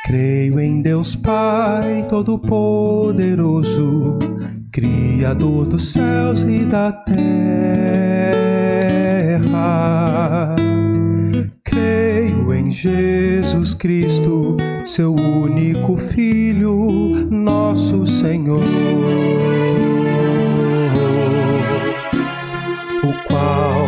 Creio em Deus Pai Todo-Poderoso, Criador dos céus e da terra. Creio em Jesus Cristo, seu único Filho, nosso Senhor, o qual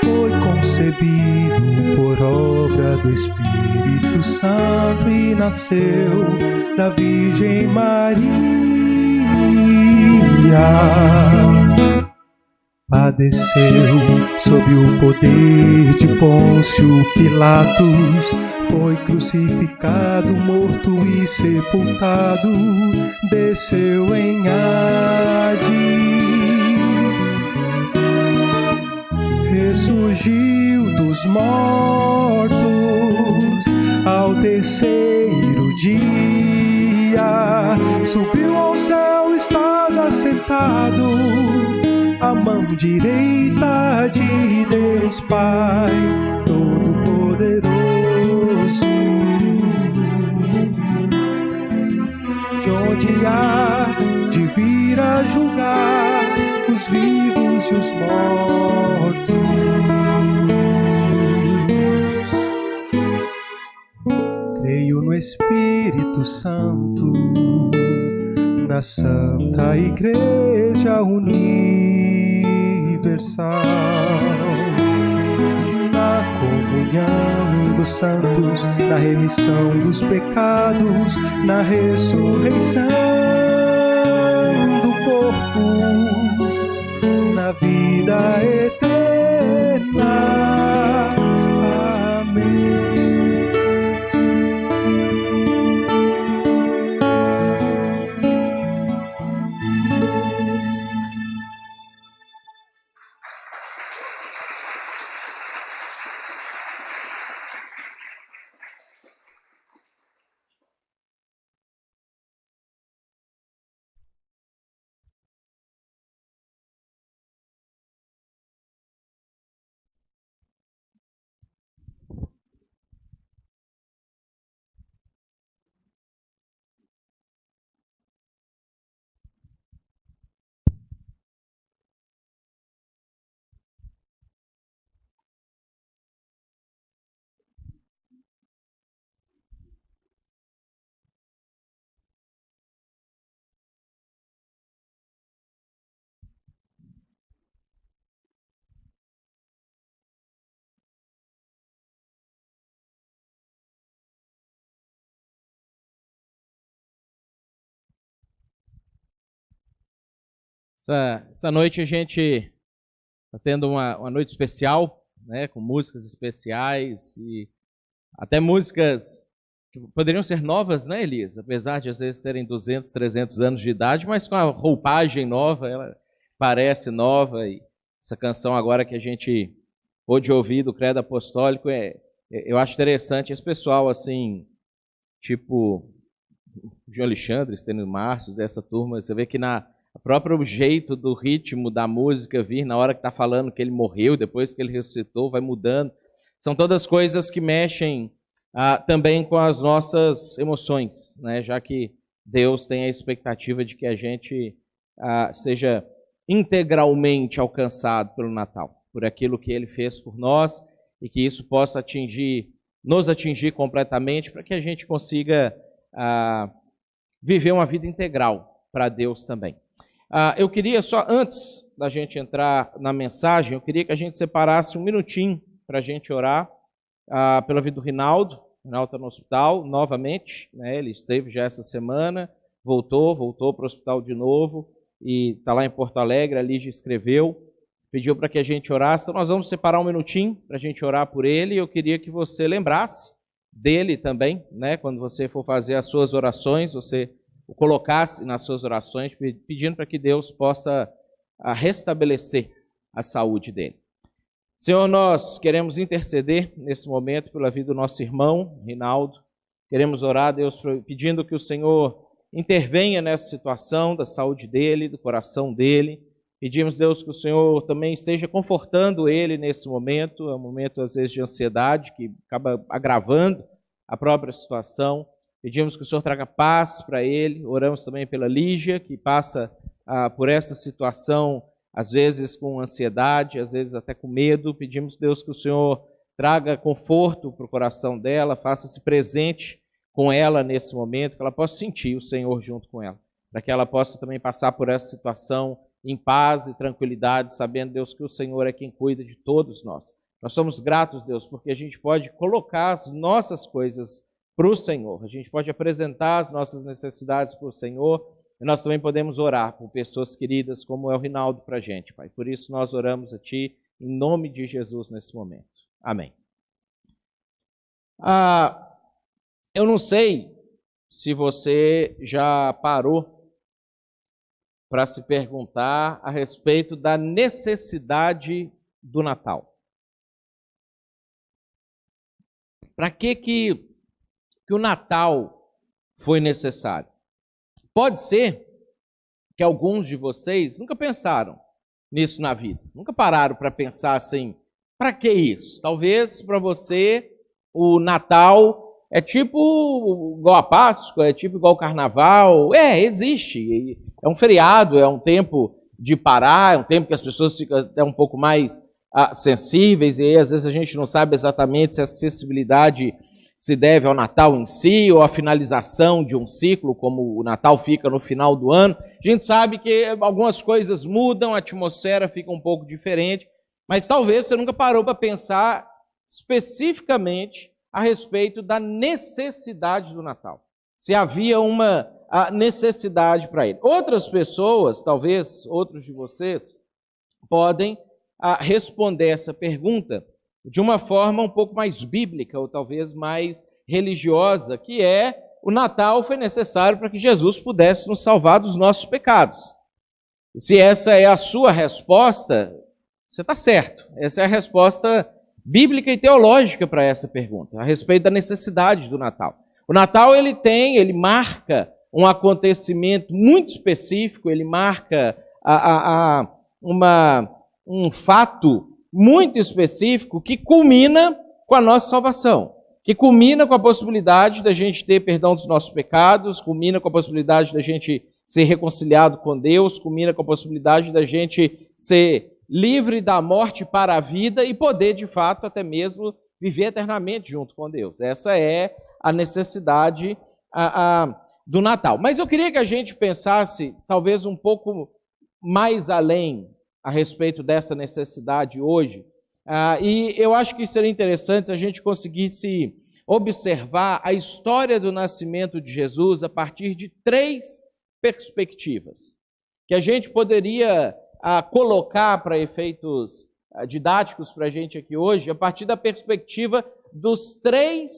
foi concebido por obra do Espírito Santo e nasceu da Virgem Maria. Padeceu sob o poder de Pôncio Pilatos, foi crucificado, morto e sepultado, desceu em Hades, ressurgiu dos mortos ao terceiro dia, subiu ao céu, estás assentado à mão direita de Deus Pai Todo-Poderoso, de onde há de vir a julgar os vivos e os mortos. Creio no Espírito Santo, na Santa Igreja Universal, na comunhão dos santos, na remissão dos pecados, na ressurreição do corpo, na vida eterna. Essa noite a gente está tendo uma noite especial, né, com músicas especiais e até músicas que poderiam ser novas, né, Elias? Apesar de às vezes terem 200, 300 anos de idade, mas com a roupagem nova, ela parece nova. E essa canção agora que a gente pôde ouvir do Credo Apostólico, eu acho interessante esse pessoal assim, tipo João Alexandre, Estênio Márcio, dessa turma, você vê que o próprio jeito do ritmo da música vir na hora que está falando que ele morreu, depois que ele ressuscitou, vai mudando. São todas coisas que mexem também com as nossas emoções, né? Já que Deus tem a expectativa de que a gente seja integralmente alcançado pelo Natal, por aquilo que Ele fez por nós, e que isso possa nos atingir completamente, para que a gente consiga viver uma vida integral para Deus também. Eu queria só, antes da gente entrar na mensagem, eu queria que a gente separasse um minutinho para a gente orar pela vida do Rinaldo. O Rinaldo está no hospital novamente, né? Ele esteve já essa semana, voltou para o hospital de novo e está lá em Porto Alegre. A Lígia escreveu, pediu para que a gente orasse. Então nós vamos separar um minutinho para a gente orar por ele. Eu queria que você lembrasse dele também, né? Quando você for fazer as suas orações, você o colocasse nas suas orações, pedindo para que Deus possa restabelecer a saúde dele. Senhor, nós queremos interceder nesse momento pela vida do nosso irmão, Rinaldo. Queremos orar, Deus, pedindo que o Senhor intervenha nessa situação da saúde dele, do coração dele. Pedimos, Deus, que o Senhor também esteja confortando ele nesse momento. É um momento, às vezes, de ansiedade, que acaba agravando a própria situação. Pedimos que o Senhor traga paz para ele. Oramos também pela Lígia, que passa por essa situação, às vezes com ansiedade, às vezes até com medo. Pedimos, Deus, que o Senhor traga conforto para o coração dela, faça-se presente com ela nesse momento, que ela possa sentir o Senhor junto com ela, para que ela possa também passar por essa situação em paz e tranquilidade, sabendo, Deus, que o Senhor é quem cuida de todos nós. Nós somos gratos, Deus, porque a gente pode colocar as nossas coisas para o Senhor, a gente pode apresentar as nossas necessidades para o Senhor, e nós também podemos orar por pessoas queridas, como é o Rinaldo para a gente, Pai. Por isso nós oramos a Ti, em nome de Jesus, nesse momento. Amém. Eu não sei se você já parou para se perguntar a respeito da necessidade do Natal. Para que o Natal foi necessário? Pode ser que alguns de vocês nunca pensaram nisso na vida, nunca pararam para pensar assim, para que isso? Talvez para você o Natal é tipo igual a Páscoa, é tipo igual o Carnaval. Existe, é um feriado, é um tempo de parar, é um tempo que as pessoas ficam até um pouco mais sensíveis, e aí às vezes a gente não sabe exatamente se essa sensibilidade se deve ao Natal em si, ou à finalização de um ciclo, como o Natal fica no final do ano. A gente sabe que algumas coisas mudam, a atmosfera fica um pouco diferente, mas talvez você nunca parou para pensar especificamente a respeito da necessidade do Natal. Se havia uma necessidade para ele. Outras pessoas, talvez outros de vocês, podem responder essa pergunta de uma forma um pouco mais bíblica, ou talvez mais religiosa, que é: o Natal foi necessário para que Jesus pudesse nos salvar dos nossos pecados. E se essa é a sua resposta, você está certo. Essa é a resposta bíblica e teológica para essa pergunta, a respeito da necessidade do Natal. O Natal, ele marca um acontecimento muito específico, ele marca um fato muito específico que culmina com a nossa salvação, que culmina com a possibilidade da gente ter perdão dos nossos pecados, culmina com a possibilidade da gente ser reconciliado com Deus, culmina com a possibilidade da gente ser livre da morte para a vida e poder, de fato, até mesmo viver eternamente junto com Deus. Essa é a necessidade do Natal. Mas eu queria que a gente pensasse, talvez, um pouco mais além a respeito dessa necessidade hoje. E eu acho que seria interessante se a gente conseguisse observar a história do nascimento de Jesus a partir de 3 perspectivas, que a gente poderia colocar para efeitos didáticos para a gente aqui hoje, a partir da perspectiva dos 3,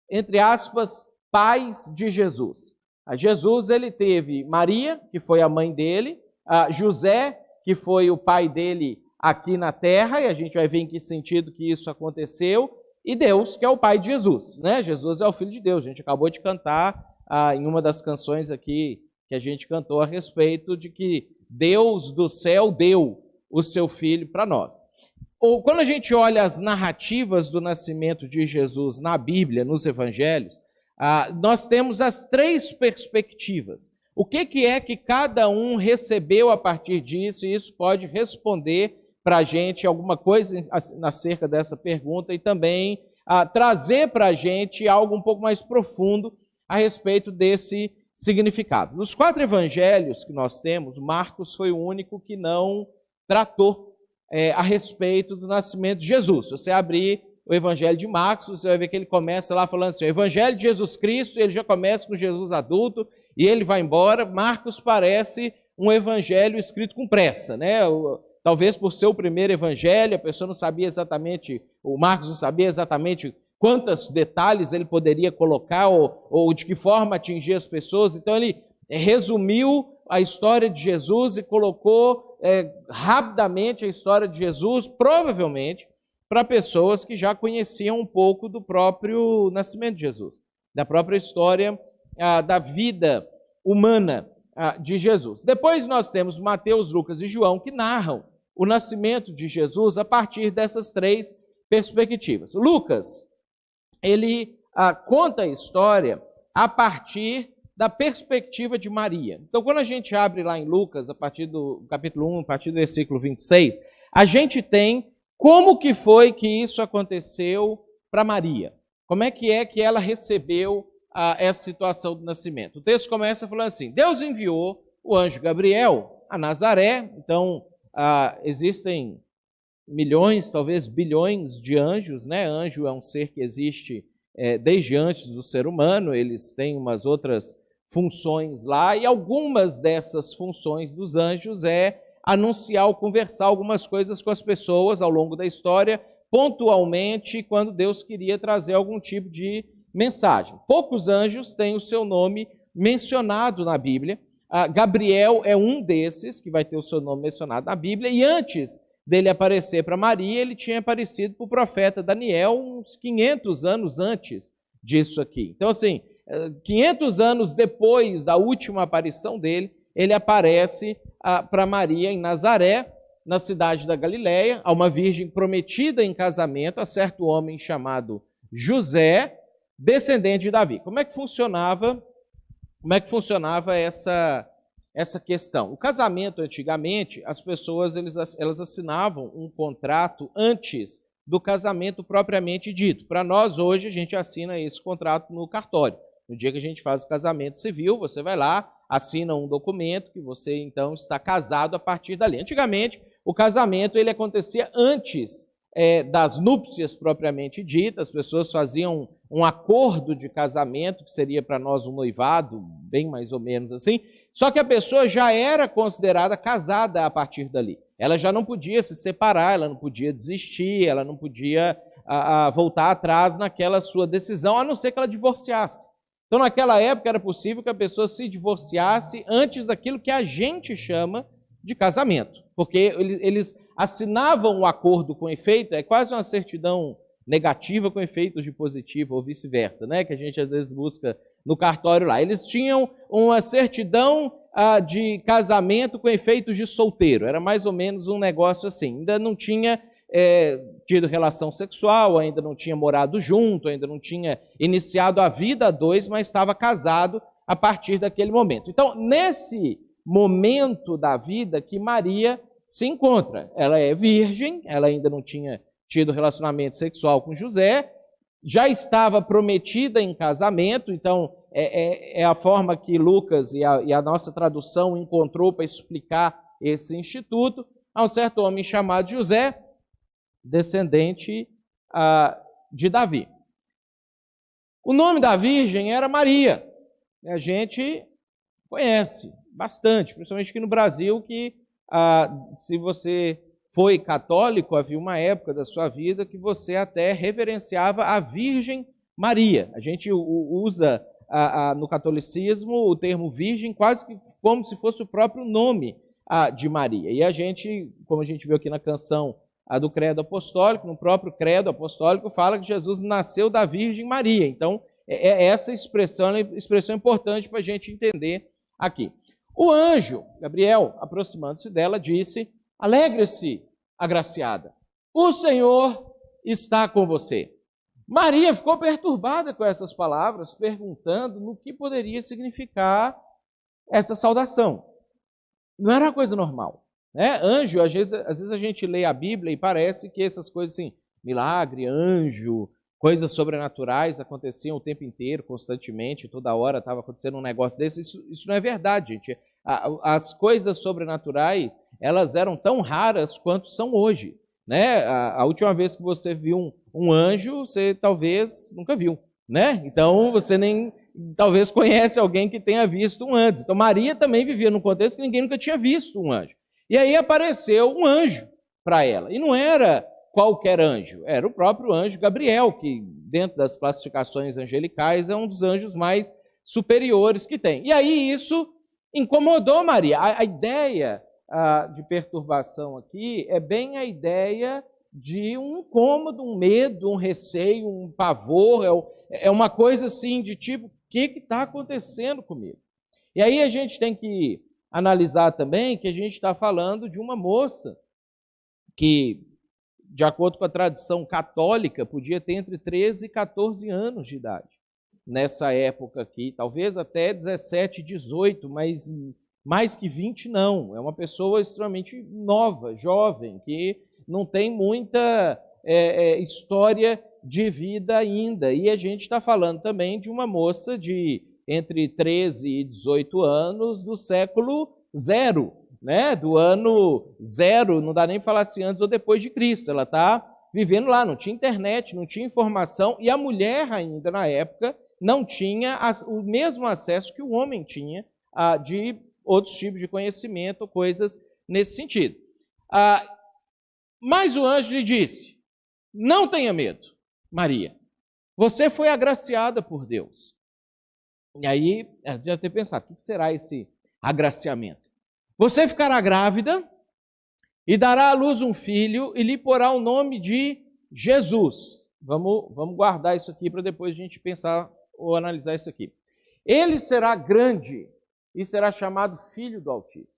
entre aspas, pais de Jesus. Jesus, ele teve Maria, que foi a mãe dele, José, que foi o pai dele aqui na terra, e a gente vai ver em que sentido que isso aconteceu, e Deus, que é o pai de Jesus, né? Jesus é o Filho de Deus. A gente acabou de cantar em uma das canções aqui que a gente cantou a respeito de que Deus do céu deu o seu Filho para nós. Ou quando a gente olha as narrativas do nascimento de Jesus na Bíblia, nos Evangelhos, nós temos as 3 perspectivas. O que é que cada um recebeu a partir disso, e isso pode responder para a gente alguma coisa acerca dessa pergunta e também trazer para a gente algo um pouco mais profundo a respeito desse significado. Nos 4 evangelhos que nós temos, Marcos foi o único que não tratou a respeito do nascimento de Jesus. Se você abrir o evangelho de Marcos, você vai ver que ele começa lá falando assim, o evangelho de Jesus Cristo, ele já começa com Jesus adulto, e ele vai embora. Marcos parece um evangelho escrito com pressa, né? Talvez por ser o primeiro evangelho, a pessoa não sabia exatamente, o Marcos não sabia exatamente quantos detalhes ele poderia colocar ou de que forma atingir as pessoas. Então ele resumiu a história de Jesus e colocou rapidamente a história de Jesus, provavelmente para pessoas que já conheciam um pouco do próprio nascimento de Jesus, da própria história da vida humana de Jesus. Depois nós temos Mateus, Lucas e João, que narram o nascimento de Jesus a partir dessas 3 perspectivas. Lucas, ele conta a história a partir da perspectiva de Maria. Então, quando a gente abre lá em Lucas, a partir do capítulo 1, a partir do versículo 26, a gente tem como que foi que isso aconteceu para Maria. Como é que ela recebeu essa situação do nascimento? O texto começa falando assim: Deus enviou o anjo Gabriel a Nazaré. Então, existem milhões, talvez bilhões de anjos, né? Anjo é um ser que existe desde antes do ser humano, eles têm umas outras funções lá, e algumas dessas funções dos anjos é anunciar ou conversar algumas coisas com as pessoas ao longo da história, pontualmente quando Deus queria trazer algum tipo de mensagem. Poucos anjos têm o seu nome mencionado na Bíblia. Gabriel é um desses que vai ter o seu nome mencionado na Bíblia, e antes dele aparecer para Maria, ele tinha aparecido para o profeta Daniel uns 500 anos antes disso aqui. Então, assim, 500 anos depois da última aparição dele, ele aparece para Maria em Nazaré, na cidade da Galileia, a uma virgem prometida em casamento a certo homem chamado José, descendente de Davi. Como é que funcionava essa questão? O casamento, antigamente, as pessoas elas assinavam um contrato antes do casamento propriamente dito. Para nós, hoje, a gente assina esse contrato no cartório. No dia que a gente faz o casamento civil, você vai lá, assina um documento que você, então, está casado a partir dali. Antigamente, o casamento ele acontecia antes das núpcias propriamente ditas. As pessoas faziam um acordo de casamento, que seria para nós um noivado, bem mais ou menos assim, só que a pessoa já era considerada casada a partir dali. Ela já não podia se separar, ela não podia desistir, ela não podia voltar atrás naquela sua decisão, a não ser que ela divorciasse. Então, naquela época, era possível que a pessoa se divorciasse antes daquilo que a gente chama de casamento, porque eles assinavam um acordo com efeito, é quase uma certidão negativa com efeitos de positivo ou vice-versa, né? Que a gente às vezes busca no cartório lá. Eles tinham uma certidão de casamento com efeitos de solteiro, era mais ou menos um negócio assim. Ainda não tinha tido relação sexual, ainda não tinha morado junto, ainda não tinha iniciado a vida a dois, mas estava casado a partir daquele momento. Então, nesse momento da vida que Maria se encontra, ela é virgem, ela ainda não tinha tido relacionamento sexual com José, já estava prometida em casamento. Então é a forma que Lucas e a nossa tradução encontrou para explicar esse instituto. Há um certo homem chamado José, descendente de Davi. O nome da virgem era Maria. A gente conhece bastante, principalmente aqui no Brasil, que se você foi católico, havia uma época da sua vida que você até reverenciava a Virgem Maria. A gente usa no catolicismo o termo virgem quase que como se fosse o próprio nome de Maria. E a gente, como a gente viu aqui na canção do Credo Apostólico, no próprio Credo Apostólico fala que Jesus nasceu da Virgem Maria. Então, essa expressão é uma expressão importante para a gente entender aqui. O anjo, Gabriel, aproximando-se dela, disse: alegre-se, agraciada, o Senhor está com você. Maria ficou perturbada com essas palavras, perguntando no que poderia significar essa saudação. Não era uma coisa normal, né? Anjo, às vezes a gente lê a Bíblia e parece que essas coisas assim, milagre, anjo, coisas sobrenaturais aconteciam o tempo inteiro, constantemente, toda hora estava acontecendo um negócio desse. Isso não é verdade, gente. As coisas sobrenaturais, elas eram tão raras quanto são hoje, né? A última vez que você viu um anjo, você talvez nunca viu, né? Então, você nem talvez conhece alguém que tenha visto um antes. Então, Maria também vivia num contexto que ninguém nunca tinha visto um anjo. E aí apareceu um anjo para ela. E não era qualquer anjo, era o próprio anjo Gabriel, que dentro das classificações angelicais é um dos anjos mais superiores que tem. E aí isso incomodou Maria. A ideia de perturbação aqui é bem a ideia de um incômodo, um medo, um receio, um pavor, é uma coisa assim de tipo, o que está acontecendo comigo? E aí a gente tem que analisar também que a gente está falando de uma moça que, de acordo com a tradição católica, podia ter entre 13 e 14 anos de idade. nessa época aqui, talvez até 17, 18, mas mais que 20 não. É uma pessoa extremamente nova, jovem, que não tem muita história de vida ainda. E a gente está falando também de uma moça de entre 13 e 18 anos do século zero, né? Do ano zero, não dá nem para falar assim antes ou depois de Cristo. Ela está vivendo lá, não tinha internet, não tinha informação, e a mulher ainda na época não tinha o mesmo acesso que o homem tinha de outros tipos de conhecimento, coisas nesse sentido. Mas o anjo lhe disse: não tenha medo, Maria, você foi agraciada por Deus. E aí, ela deve ter pensado, o que será esse agraciamento? Você ficará grávida e dará à luz um filho e lhe porá o nome de Jesus. Vamos guardar isso aqui para depois a gente pensar ou analisar isso aqui. Ele será grande e será chamado Filho do Altíssimo.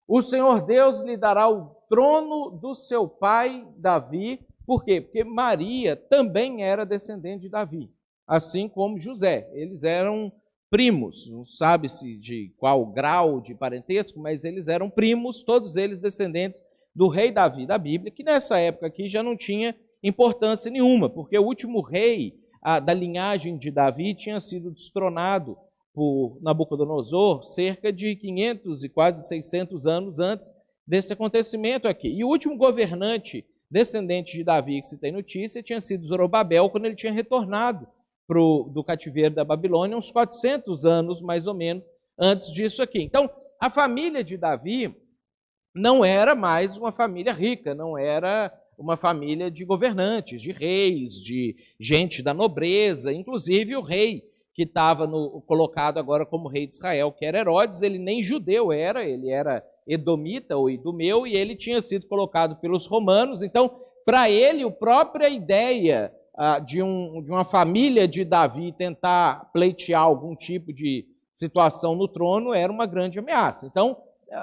O Senhor Deus lhe dará o trono do seu pai Davi. Por quê? Porque Maria também era descendente de Davi, assim como José. Eles eram primos, não sabe-se de qual grau de parentesco, mas eles eram primos, todos eles descendentes do rei Davi da Bíblia, que nessa época aqui já não tinha importância nenhuma, porque o último rei da linhagem de Davi tinha sido destronado por Nabucodonosor cerca de 500 e quase 600 anos antes desse acontecimento aqui. E o último governante descendente de Davi que se tem notícia tinha sido Zorobabel, quando ele tinha retornado do cativeiro da Babilônia, uns 400 anos mais ou menos antes disso aqui. Então, a família de Davi não era mais uma família rica, não era uma família de governantes, de reis, de gente da nobreza. Inclusive o rei que estava colocado agora como rei de Israel, que era Herodes, ele nem judeu era, ele era edomita ou idumeu, e ele tinha sido colocado pelos romanos. Então, para ele, a própria ideia de uma família de Davi tentar pleitear algum tipo de situação no trono era uma grande ameaça. Então,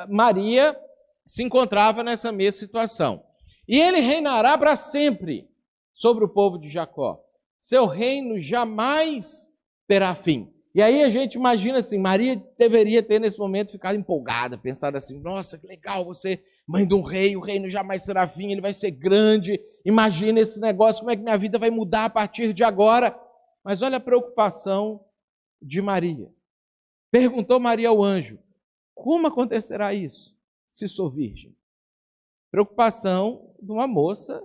Maria se encontrava nessa mesma situação. E ele reinará para sempre sobre o povo de Jacó. Seu reino jamais terá fim. E aí a gente imagina assim, Maria deveria ter nesse momento ficado empolgada, pensado assim, nossa, que legal, você, mãe de um rei, o reino jamais será fim, ele vai ser grande, imagina esse negócio, como é que minha vida vai mudar a partir de agora. Mas olha a preocupação de Maria. Perguntou Maria ao anjo, como acontecerá isso, se sou virgem? Preocupação de uma moça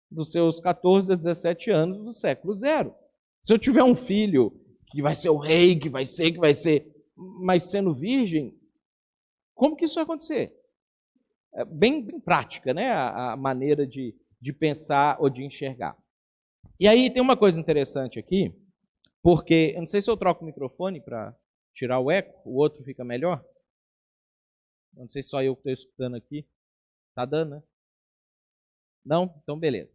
dos seus 14 a 17 anos do século zero. Se eu tiver um filho que vai ser o rei, que vai ser, mas sendo virgem, como que isso vai acontecer? É bem prática, né? A maneira de pensar ou de enxergar. E aí tem uma coisa interessante aqui, porque, eu não sei se eu troco o microfone para tirar o eco, o outro fica melhor. Eu não sei se só eu que estou escutando aqui. Tá dando, né? Não? Então, beleza.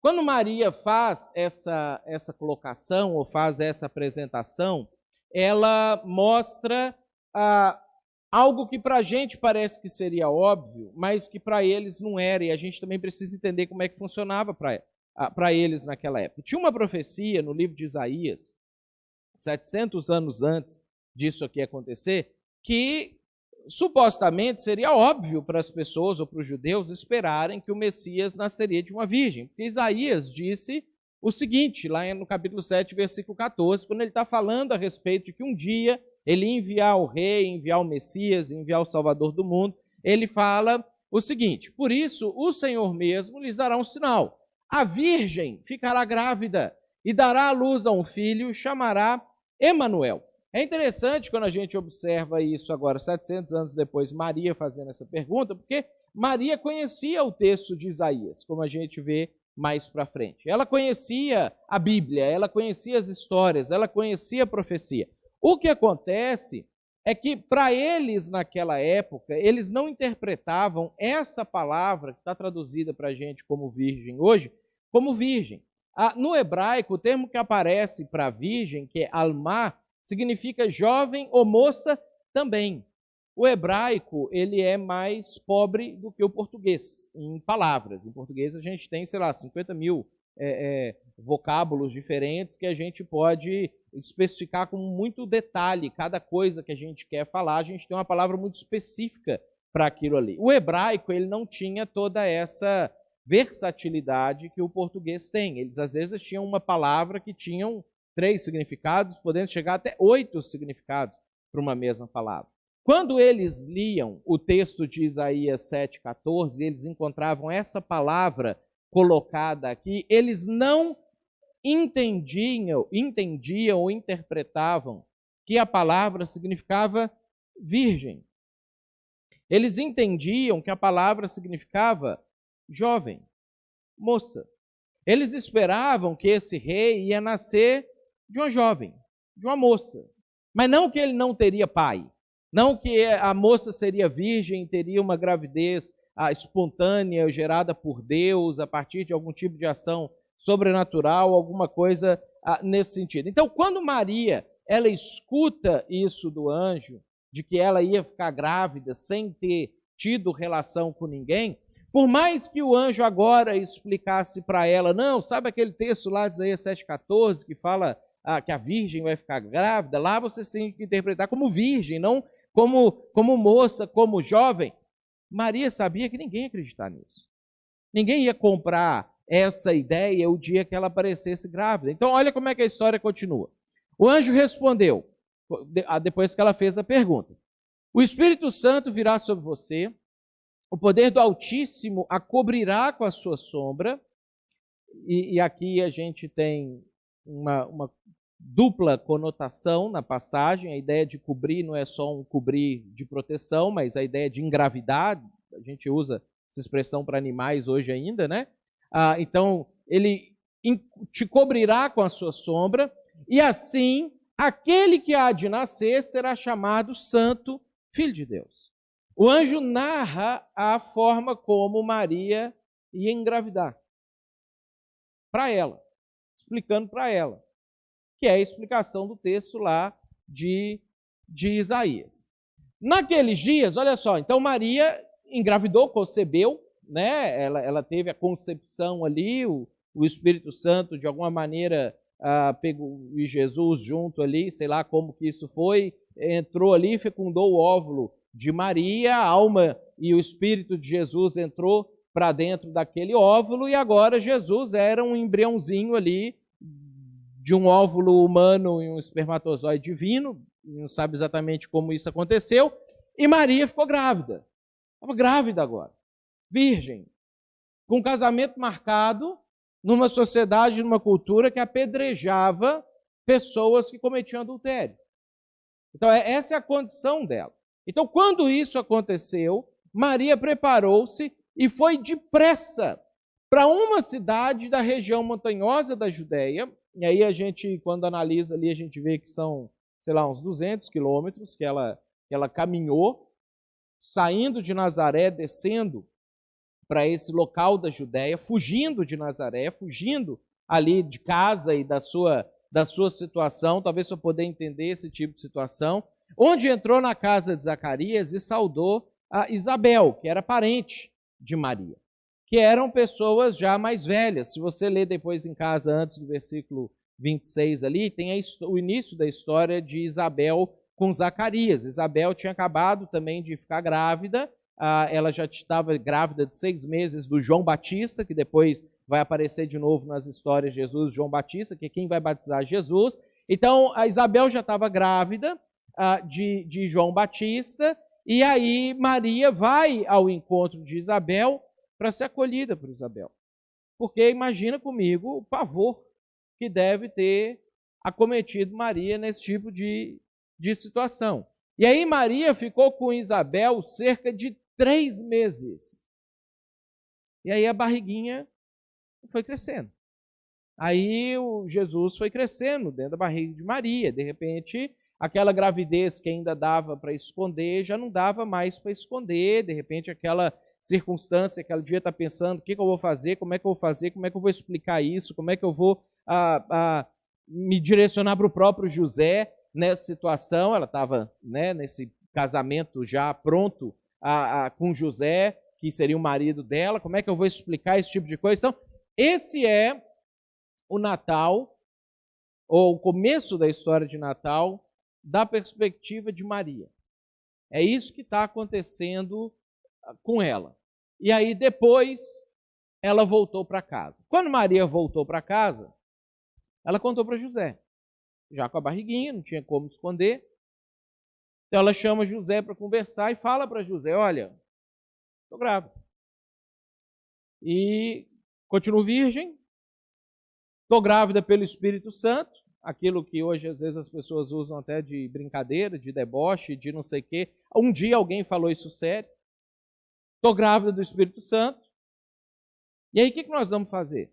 Quando Maria faz essa colocação ou faz essa apresentação, ela mostra algo que para a gente parece que seria óbvio, mas que para eles não era, e a gente também precisa entender como é que funcionava para eles naquela época. Tinha uma profecia no livro de Isaías, 700 anos antes disso aqui acontecer, que supostamente seria óbvio para as pessoas ou para os judeus esperarem que o Messias nasceria de uma virgem. Porque Isaías disse o seguinte, lá no capítulo 7, versículo 14, quando ele está falando a respeito de que um dia ele ia enviar o rei, enviar o Messias, enviar o Salvador do mundo, ele fala o seguinte, por isso o Senhor mesmo lhes dará um sinal. A virgem ficará grávida e dará à luz a um filho, chamará Emanuel. É interessante quando a gente observa isso agora, 700 anos depois, Maria fazendo essa pergunta, porque Maria conhecia o texto de Isaías, como a gente vê mais para frente. Ela conhecia a Bíblia, ela conhecia as histórias, ela conhecia a profecia. O que acontece é que, para eles, naquela época, eles não interpretavam essa palavra, que está traduzida para a gente como virgem hoje, como virgem. No hebraico, o termo que aparece para virgem, que é alma, significa jovem ou moça também. O hebraico, ele é mais pobre do que o português, em palavras. Em português a gente tem, 50 mil vocábulos diferentes que a gente pode especificar com muito detalhe. Cada coisa que a gente quer falar, a gente tem uma palavra muito específica para aquilo ali. O hebraico, ele não tinha toda essa versatilidade que o português tem. Eles, às vezes, tinham uma palavra que tinham 3 significados, podendo chegar até 8 significados para uma mesma palavra. Quando eles liam o texto de Isaías 7,14, eles encontravam essa palavra colocada aqui, eles não entendiam ou interpretavam que a palavra significava virgem. Eles entendiam que a palavra significava jovem, moça. Eles esperavam que esse rei ia nascer de uma jovem, de uma moça. Mas não que ele não teria pai. Não que a moça seria virgem, teria uma gravidez espontânea, gerada por Deus, a partir de algum tipo de ação sobrenatural, alguma coisa nesse sentido. Então, quando Maria, ela escuta isso do anjo, de que ela ia ficar grávida sem ter tido relação com ninguém, por mais que o anjo agora explicasse para ela, não, sabe aquele texto lá de Isaías 7,14, que fala que a virgem vai ficar grávida, lá você tem que interpretar como virgem, não como moça, como jovem. Maria sabia que ninguém ia acreditar nisso. Ninguém ia comprar essa ideia o dia que ela aparecesse grávida. Então, olha como é que a história continua. O anjo respondeu, depois que ela fez a pergunta: o Espírito Santo virá sobre você, o poder do Altíssimo a cobrirá com a sua sombra. E aqui a gente tem uma dupla conotação na passagem. A ideia de cobrir não é só um cobrir de proteção, mas a ideia de engravidar. A gente usa essa expressão para animais hoje ainda, né? Então, ele te cobrirá com a sua sombra, e assim, aquele que há de nascer será chamado Santo Filho de Deus. O anjo narra a forma como Maria ia engravidar para ela, explicando para ela, que é a explicação do texto lá de Isaías. Naqueles dias, olha só, então Maria engravidou, concebeu, né? Ela teve a concepção ali, o Espírito Santo de alguma maneira pegou Jesus junto ali, sei lá como que isso foi, entrou ali, fecundou o óvulo de Maria, a alma e o Espírito de Jesus entrou para dentro daquele óvulo, e agora Jesus era um embriãozinho ali de um óvulo humano e um espermatozoide divino, não sabe exatamente como isso aconteceu, e Maria ficou grávida. Estava grávida agora, virgem, com um casamento marcado numa sociedade, numa cultura que apedrejava pessoas que cometiam adultério. Então, essa é a condição dela. Então, quando isso aconteceu, Maria preparou-se e foi depressa para uma cidade da região montanhosa da Judéia. E aí a gente, quando analisa ali, a gente vê que são, sei lá, uns 200 quilômetros que ela caminhou, saindo de Nazaré, descendo para esse local da Judéia, fugindo de Nazaré, fugindo ali de casa e da sua situação, talvez para poder entender esse tipo de situação, onde entrou na casa de Zacarias e saudou a Isabel, que era parente de Maria, que eram pessoas já mais velhas. Se você ler depois em casa, antes do versículo 26 ali, tem o início da história de Isabel com Zacarias. Isabel tinha acabado também de ficar grávida, ela já estava grávida de 6 meses do João Batista, que depois vai aparecer de novo nas histórias de Jesus, João Batista, que é quem vai batizar Jesus. Então, a Isabel já estava grávida de João Batista, e aí Maria vai ao encontro de Isabel para ser acolhida por Isabel. Porque imagina comigo o pavor que deve ter acometido Maria nesse tipo de situação. E aí Maria ficou com Isabel cerca de 3 meses. E aí a barriguinha foi crescendo. Aí o Jesus foi crescendo dentro da barriga de Maria. De repente, aquela gravidez que ainda dava para esconder, já não dava mais para esconder. De repente, aquela circunstância que ela devia estar pensando, o que eu vou fazer, como é que eu vou fazer, como é que eu vou explicar isso, como é que eu vou me direcionar para o próprio José nessa situação. Ela estava, né, nesse casamento já pronto com José, que seria o marido dela. Como é que eu vou explicar esse tipo de coisa? Então, esse é o Natal, ou o começo da história de Natal, da perspectiva de Maria. É isso que está acontecendo com ela. E aí depois ela voltou para casa. Quando Maria voltou para casa, ela contou para José, já com a barriguinha, não tinha como esconder. Então ela chama José para conversar e fala para José, olha, estou grávida. E continuo virgem, estou grávida pelo Espírito Santo, aquilo que hoje às vezes as pessoas usam até de brincadeira, de deboche, de não sei o quê. Um dia alguém falou isso sério. Estou grávida do Espírito Santo. E aí o que nós vamos fazer?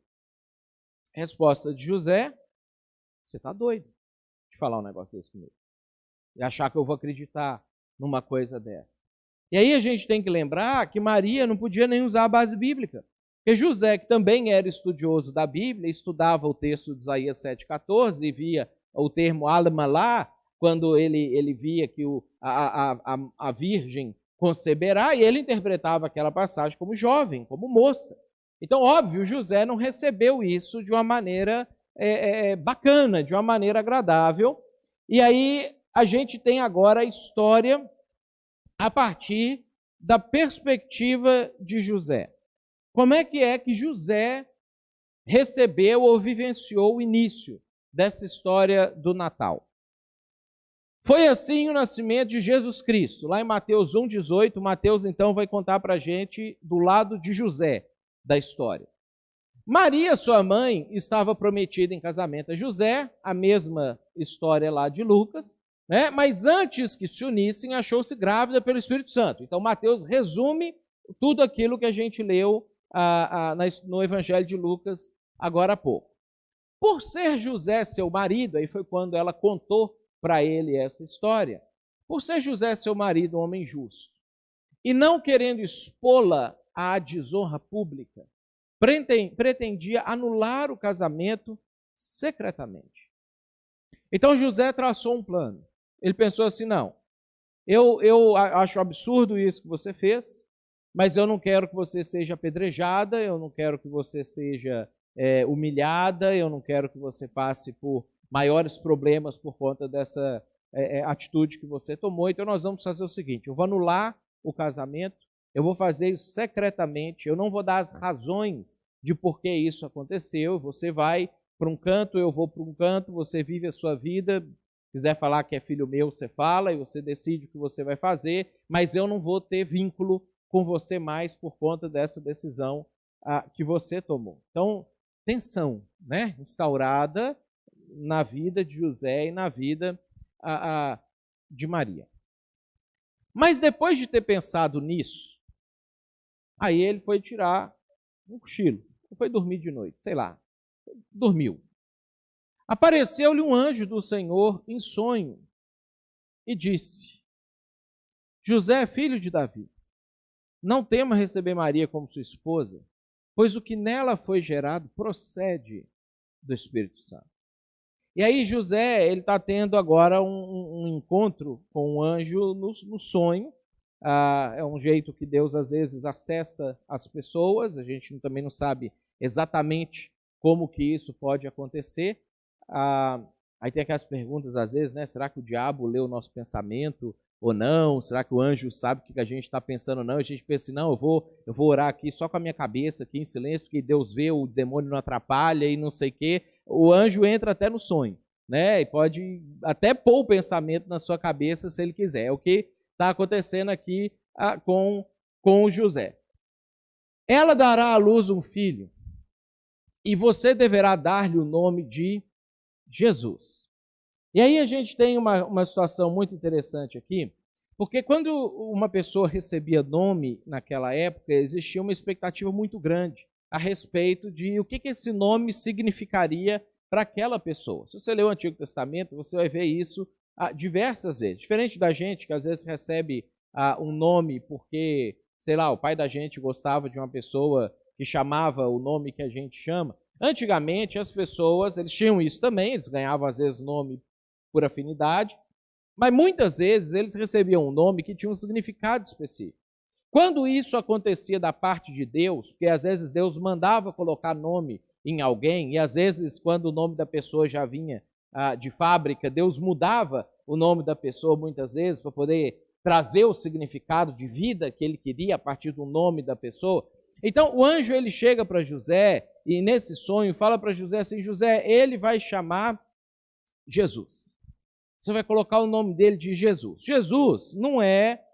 Resposta de José, você está doido de falar um negócio desse comigo. E achar que eu vou acreditar numa coisa dessa. E aí a gente tem que lembrar que Maria não podia nem usar a base bíblica. Porque José, que também era estudioso da Bíblia, estudava o texto de Isaías 7,14 e via o termo Almalá, quando ele via que a virgem conceberá, e ele interpretava aquela passagem como jovem, como moça. Então, óbvio, José não recebeu isso de uma maneira bacana, de uma maneira agradável. E aí a gente tem agora a história a partir da perspectiva de José. Como é que José recebeu ou vivenciou o início dessa história do Natal? Foi assim o nascimento de Jesus Cristo. Lá em Mateus 1,18, Mateus então vai contar para a gente do lado de José da história. Maria, sua mãe, estava prometida em casamento a José, a mesma história lá de Lucas, né? Mas antes que se unissem, achou-se grávida pelo Espírito Santo. Então Mateus resume tudo aquilo que a gente leu no Evangelho de Lucas agora há pouco. Por ser José seu marido, aí foi quando ela contou para ele essa história, por ser José seu marido um homem justo, e não querendo expô-la à desonra pública, pretendia anular o casamento secretamente. Então José traçou um plano. Ele pensou assim, não, eu acho absurdo isso que você fez, mas eu não quero que você seja apedrejada, eu não quero que você seja humilhada, eu não quero que você passe por maiores problemas por conta dessa atitude que você tomou. Então nós vamos fazer o seguinte, eu vou anular o casamento, eu vou fazer isso secretamente, eu não vou dar as razões de por que isso aconteceu, você vai para um canto, eu vou para um canto, você vive a sua vida, quiser falar que é filho meu, você fala, e você decide o que você vai fazer, mas eu não vou ter vínculo com você mais por conta dessa decisão que você tomou. Então, tensão, né, instaurada na vida de José e na vida de Maria. Mas depois de ter pensado nisso, aí ele foi tirar um cochilo, foi dormir de noite, sei lá, dormiu. Apareceu-lhe um anjo do Senhor em sonho e disse, José, filho de Davi, não tema receber Maria como sua esposa, pois o que nela foi gerado procede do Espírito Santo. E aí José, ele está tendo agora um encontro com um anjo no sonho. É um jeito que Deus às vezes acessa as pessoas, a gente também não sabe exatamente como que isso pode acontecer. Aí tem aquelas perguntas às vezes, né? Será que o diabo lê o nosso pensamento ou não? Será que o anjo sabe o que a gente está pensando ou não? A gente pensa assim, não, eu vou orar aqui só com a minha cabeça, aqui em silêncio, porque Deus vê, o demônio não atrapalha e não sei o quê. O anjo entra até no sonho, né? E pode até pôr o pensamento na sua cabeça se ele quiser. É o que está acontecendo aqui com o José. Ela dará à luz um filho e você deverá dar-lhe o nome de Jesus. E aí a gente tem uma situação muito interessante aqui, porque quando uma pessoa recebia nome naquela época, existia uma expectativa muito grande a respeito de o que esse nome significaria para aquela pessoa. Se você ler o Antigo Testamento, você vai ver isso diversas vezes. Diferente da gente, que às vezes recebe um nome porque, sei lá, o pai da gente gostava de uma pessoa que chamava o nome que a gente chama. Antigamente, as pessoas, eles tinham isso também, eles ganhavam às vezes nome por afinidade, mas muitas vezes eles recebiam um nome que tinha um significado específico. Quando isso acontecia da parte de Deus, porque às vezes Deus mandava colocar nome em alguém, e às vezes, quando o nome da pessoa já vinha de fábrica, Deus mudava o nome da pessoa muitas vezes para poder trazer o significado de vida que ele queria a partir do nome da pessoa. Então o anjo ele chega para José e nesse sonho fala para José assim: José, ele vai chamar Jesus. Você vai colocar o nome dele de Jesus. Jesus não é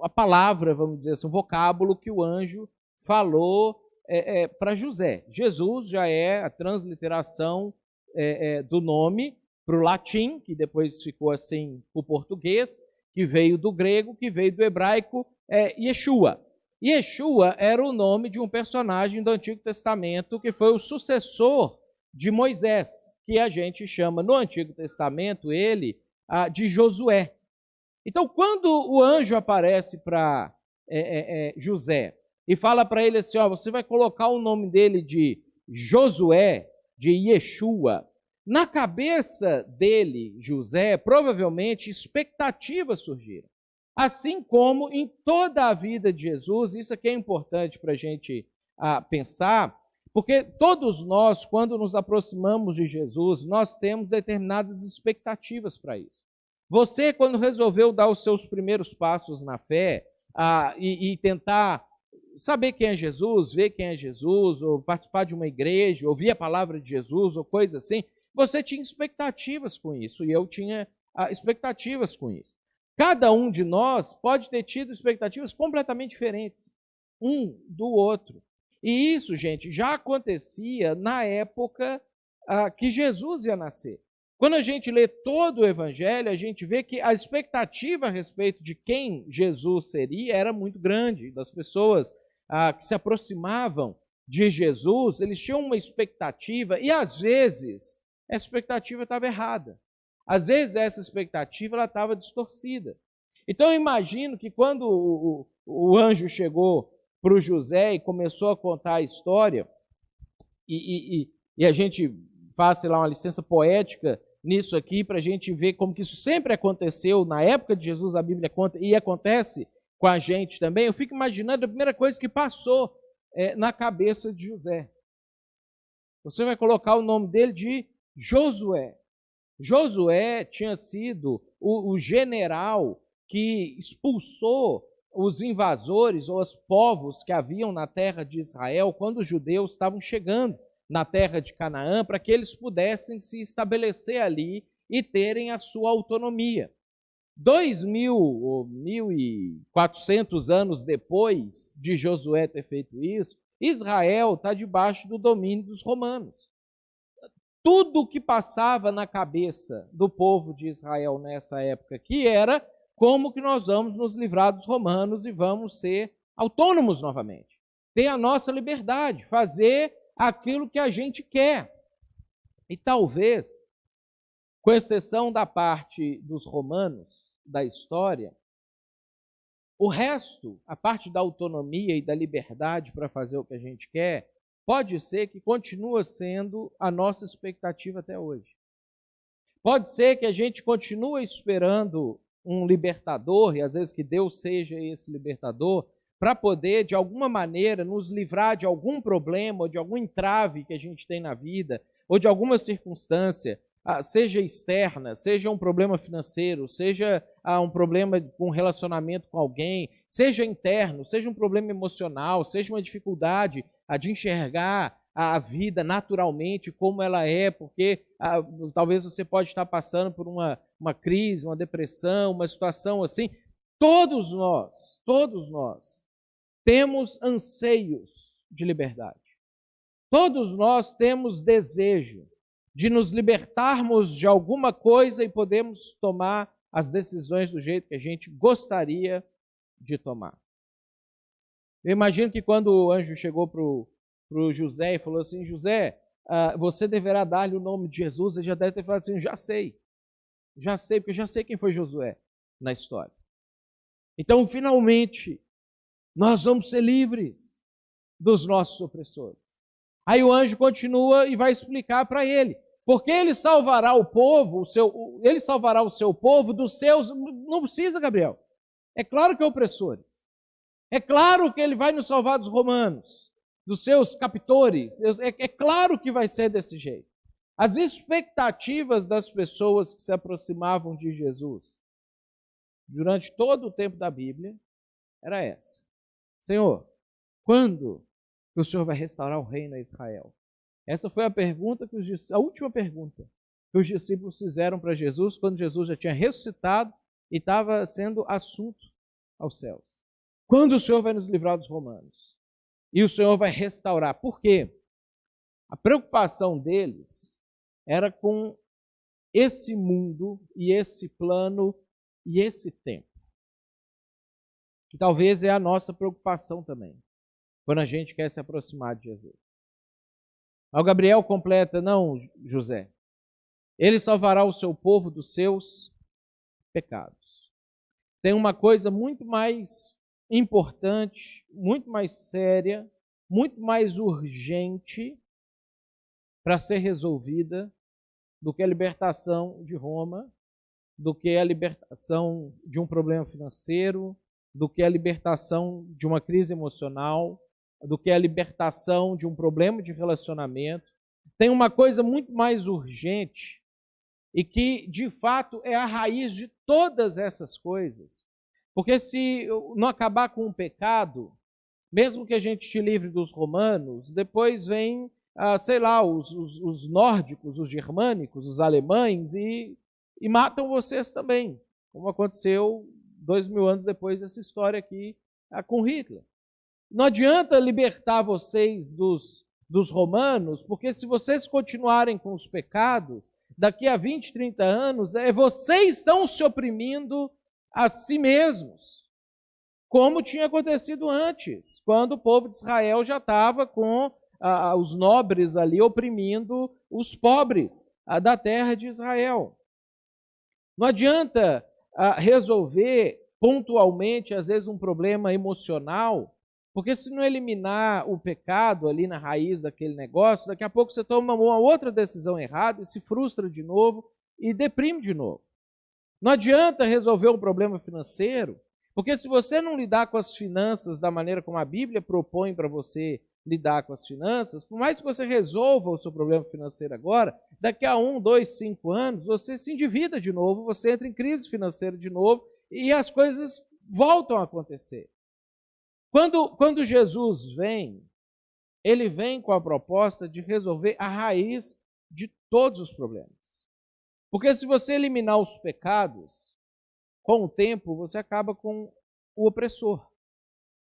a palavra, vamos dizer assim, o vocábulo que o anjo falou para José. Jesus já é a transliteração do nome para o latim, que depois ficou assim para o português, que veio do grego, que veio do hebraico, Yeshua. Yeshua era o nome de um personagem do Antigo Testamento que foi o sucessor de Moisés, que a gente chama no Antigo Testamento ele de Josué. Então, quando o anjo aparece para José e fala para ele assim, você vai colocar o nome dele de Josué, de Yeshua, na cabeça dele, José, provavelmente expectativas surgiram. Assim como em toda a vida de Jesus, isso aqui é importante para a gente pensar, porque todos nós, quando nos aproximamos de Jesus, nós temos determinadas expectativas para isso. Você, quando resolveu dar os seus primeiros passos na fé e tentar saber quem é Jesus, ver quem é Jesus, ou participar de uma igreja, ouvir a palavra de Jesus, ou coisa assim, você tinha expectativas com isso, e eu tinha expectativas com isso. Cada um de nós pode ter tido expectativas completamente diferentes, um do outro. E isso, gente, já acontecia na época que Jesus ia nascer. Quando a gente lê todo o Evangelho, a gente vê que a expectativa a respeito de quem Jesus seria era muito grande. Das pessoas que se aproximavam de Jesus, eles tinham uma expectativa e, às vezes, essa expectativa estava errada. Às vezes, essa expectativa estava distorcida. Então, eu imagino que quando o anjo chegou para o José e começou a contar a história, e a gente faz, sei lá, uma licença poética nisso aqui, para a gente ver como que isso sempre aconteceu na época de Jesus, a Bíblia conta, e acontece com a gente também, eu fico imaginando a primeira coisa que passou na cabeça de José. Você vai colocar o nome dele de Josué. Josué tinha sido o general que expulsou os invasores ou os povos que haviam na terra de Israel quando os judeus estavam chegando na terra de Canaã, para que eles pudessem se estabelecer ali e terem a sua autonomia. 2.000 ou 1.400 anos depois de Josué ter feito isso, Israel está debaixo do domínio dos romanos. Tudo o que passava na cabeça do povo de Israel nessa época aqui era como que nós vamos nos livrar dos romanos e vamos ser autônomos novamente. Ter a nossa liberdade, fazer aquilo que a gente quer. E talvez, com exceção da parte dos romanos da história, o resto, a parte da autonomia e da liberdade para fazer o que a gente quer, pode ser que continue sendo a nossa expectativa até hoje. Pode ser que a gente continue esperando um libertador, e às vezes que Deus seja esse libertador, para poder, de alguma maneira, nos livrar de algum problema, ou de algum entrave que a gente tem na vida, ou de alguma circunstância, seja externa, seja um problema financeiro, seja um problema com relacionamento com alguém, seja interno, seja um problema emocional, seja uma dificuldade de enxergar a vida naturalmente como ela é, porque talvez você pode estar passando por uma crise, uma depressão, uma situação assim. Todos nós temos anseios de liberdade. Todos nós temos desejo de nos libertarmos de alguma coisa e podemos tomar as decisões do jeito que a gente gostaria de tomar. Eu imagino que quando o anjo chegou para o José e falou assim, José, você deverá dar-lhe o nome de Jesus, ele já deve ter falado assim, já sei, porque eu já sei quem foi Josué na história. Então, finalmente, nós vamos ser livres dos nossos opressores. Aí o anjo continua e vai explicar para ele, porque ele salvará o povo, ele salvará o seu povo dos seus, não precisa, Gabriel, é claro que é opressores, é claro que ele vai nos salvar dos romanos, dos seus captores. É claro que vai ser desse jeito. As expectativas das pessoas que se aproximavam de Jesus durante todo o tempo da Bíblia era essa: Senhor, quando que o Senhor vai restaurar o reino a Israel? Essa foi a pergunta a última pergunta que os discípulos fizeram para Jesus quando Jesus já tinha ressuscitado e estava sendo assunto aos céus. Quando o Senhor vai nos livrar dos romanos? E o Senhor vai restaurar. Por quê? A preocupação deles era com esse mundo e esse plano e esse tempo. Que talvez é a nossa preocupação também, quando a gente quer se aproximar de Jesus. Mas o Gabriel completa: não, José, ele salvará o seu povo dos seus pecados. Tem uma coisa muito mais importante, muito mais séria, muito mais urgente para ser resolvida do que a libertação de Roma, do que a libertação de um problema financeiro, do que a libertação de uma crise emocional, do que a libertação de um problema de relacionamento. Tem uma coisa muito mais urgente e que, de fato, é a raiz de todas essas coisas. Porque se não acabar com o pecado, mesmo que a gente te livre dos romanos, depois vem, sei lá, os nórdicos, os germânicos, os alemães e matam vocês também, como aconteceu 2000 anos depois dessa história aqui com Hitler. Não adianta libertar vocês dos romanos, porque se vocês continuarem com os pecados, daqui a 20, 30 anos, vocês estão se oprimindo a si mesmos, como tinha acontecido antes, quando o povo de Israel já estava com os nobres ali oprimindo os pobres da terra de Israel. Não adianta resolver pontualmente, às vezes, um problema emocional, porque se não eliminar o pecado ali na raiz daquele negócio, daqui a pouco você toma uma outra decisão errada e se frustra de novo e deprime de novo. Não adianta resolver um problema financeiro, porque se você não lidar com as finanças da maneira como a Bíblia propõe para você lidar com as finanças, por mais que você resolva o seu problema financeiro agora, daqui a 1, 2, 5 anos, você se endivida de novo, você entra em crise financeira de novo e as coisas voltam a acontecer. Quando Jesus vem, ele vem com a proposta de resolver a raiz de todos os problemas. Porque se você eliminar os pecados, com o tempo você acaba com o opressor.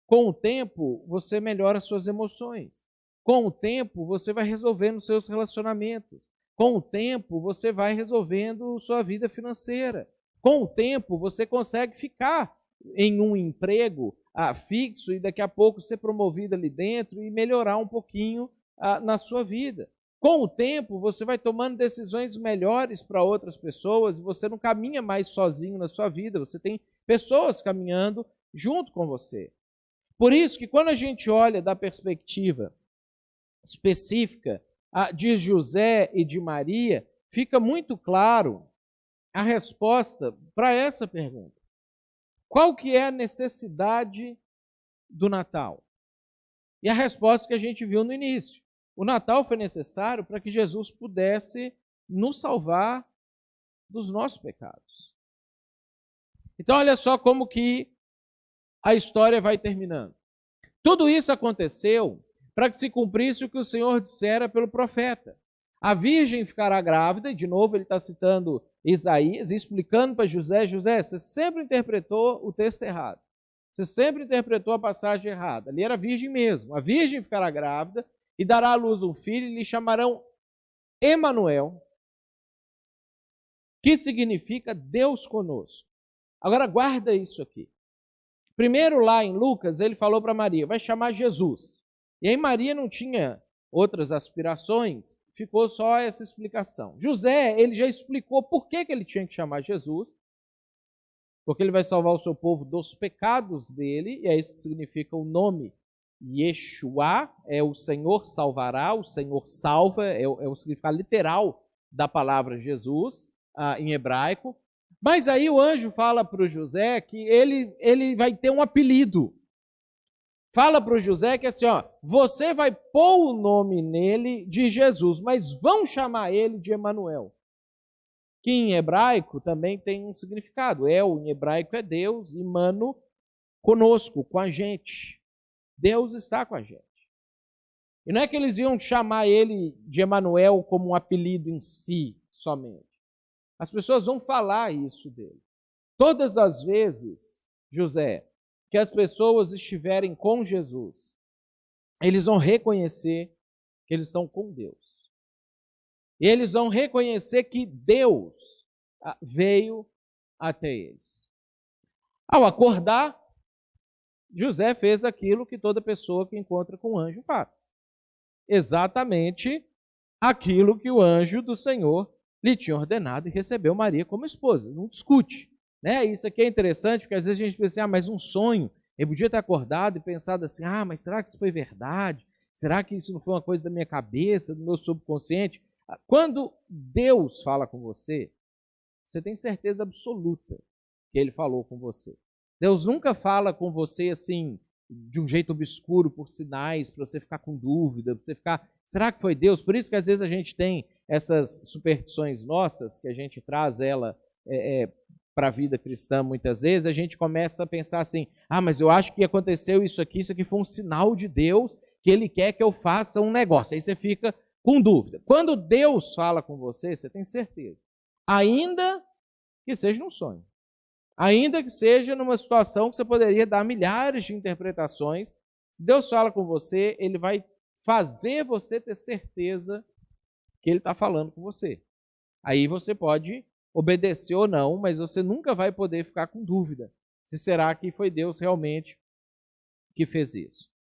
Com o tempo você melhora suas emoções. Com o tempo você vai resolvendo seus relacionamentos. Com o tempo você vai resolvendo sua vida financeira. Com o tempo você consegue ficar em um emprego fixo e daqui a pouco ser promovido ali dentro e melhorar um pouquinho na sua vida. Com o tempo, você vai tomando decisões melhores para outras pessoas e você não caminha mais sozinho na sua vida, você tem pessoas caminhando junto com você. Por isso que quando a gente olha da perspectiva específica de José e de Maria, fica muito claro a resposta para essa pergunta. Qual que é a necessidade do Natal? E a resposta que a gente viu no início. O Natal foi necessário para que Jesus pudesse nos salvar dos nossos pecados. Então, olha só como que a história vai terminando. Tudo isso aconteceu para que se cumprisse o que o Senhor dissera pelo profeta. A virgem ficará grávida, e de novo ele está citando Isaías, explicando para José: José, você sempre interpretou o texto errado. Você sempre interpretou a passagem errada. Ali era virgem mesmo. A virgem ficará grávida e dará à luz um filho e lhe chamarão Emanuel, que significa Deus conosco. Agora guarda isso aqui. Primeiro lá em Lucas ele falou para Maria, vai chamar Jesus. E aí Maria não tinha outras aspirações, ficou só essa explicação. José, ele já explicou por que ele tinha que chamar Jesus, porque ele vai salvar o seu povo dos pecados dele, e é isso que significa o nome Yeshua, é o Senhor salvará, o Senhor salva, é o significado literal da palavra Jesus, em hebraico. Mas aí o anjo fala para o José que ele vai ter um apelido. fala para o José que assim, ó, você vai pôr o nome nele de Jesus, mas vão chamar ele de Emanuel, que em hebraico também tem um significado. El em hebraico é Deus, e mano, conosco, com a gente. Deus está com a gente. E não é que eles iam chamar ele de Emanuel como um apelido em si somente. As pessoas vão falar isso dele. Todas as vezes, José, que as pessoas estiverem com Jesus, eles vão reconhecer que eles estão com Deus. Eles vão reconhecer que Deus veio até eles. Ao acordar, José fez aquilo que toda pessoa que encontra com o anjo faz. Exatamente aquilo que o anjo do Senhor lhe tinha ordenado e recebeu Maria como esposa. Não discute. Né? Isso aqui é interessante, porque às vezes a gente pensa assim, mas um sonho. Ele podia ter acordado e pensado assim, mas será que isso foi verdade? Será que isso não foi uma coisa da minha cabeça, do meu subconsciente? Quando Deus fala com você, você tem certeza absoluta que Ele falou com você. Deus nunca fala com você assim, de um jeito obscuro, por sinais, para você ficar com dúvida, para você ficar, será que foi Deus? Por isso que às vezes a gente tem essas superstições nossas, que a gente traz ela para a vida cristã muitas vezes, a gente começa a pensar assim, mas eu acho que aconteceu isso aqui foi um sinal de Deus, que Ele quer que eu faça um negócio. Aí você fica com dúvida. Quando Deus fala com você, você tem certeza. Ainda que seja num sonho. Ainda que seja numa situação que você poderia dar milhares de interpretações, se Deus fala com você, Ele vai fazer você ter certeza que Ele está falando com você. Aí você pode obedecer ou não, mas você nunca vai poder ficar com dúvida se será que foi Deus realmente que fez isso.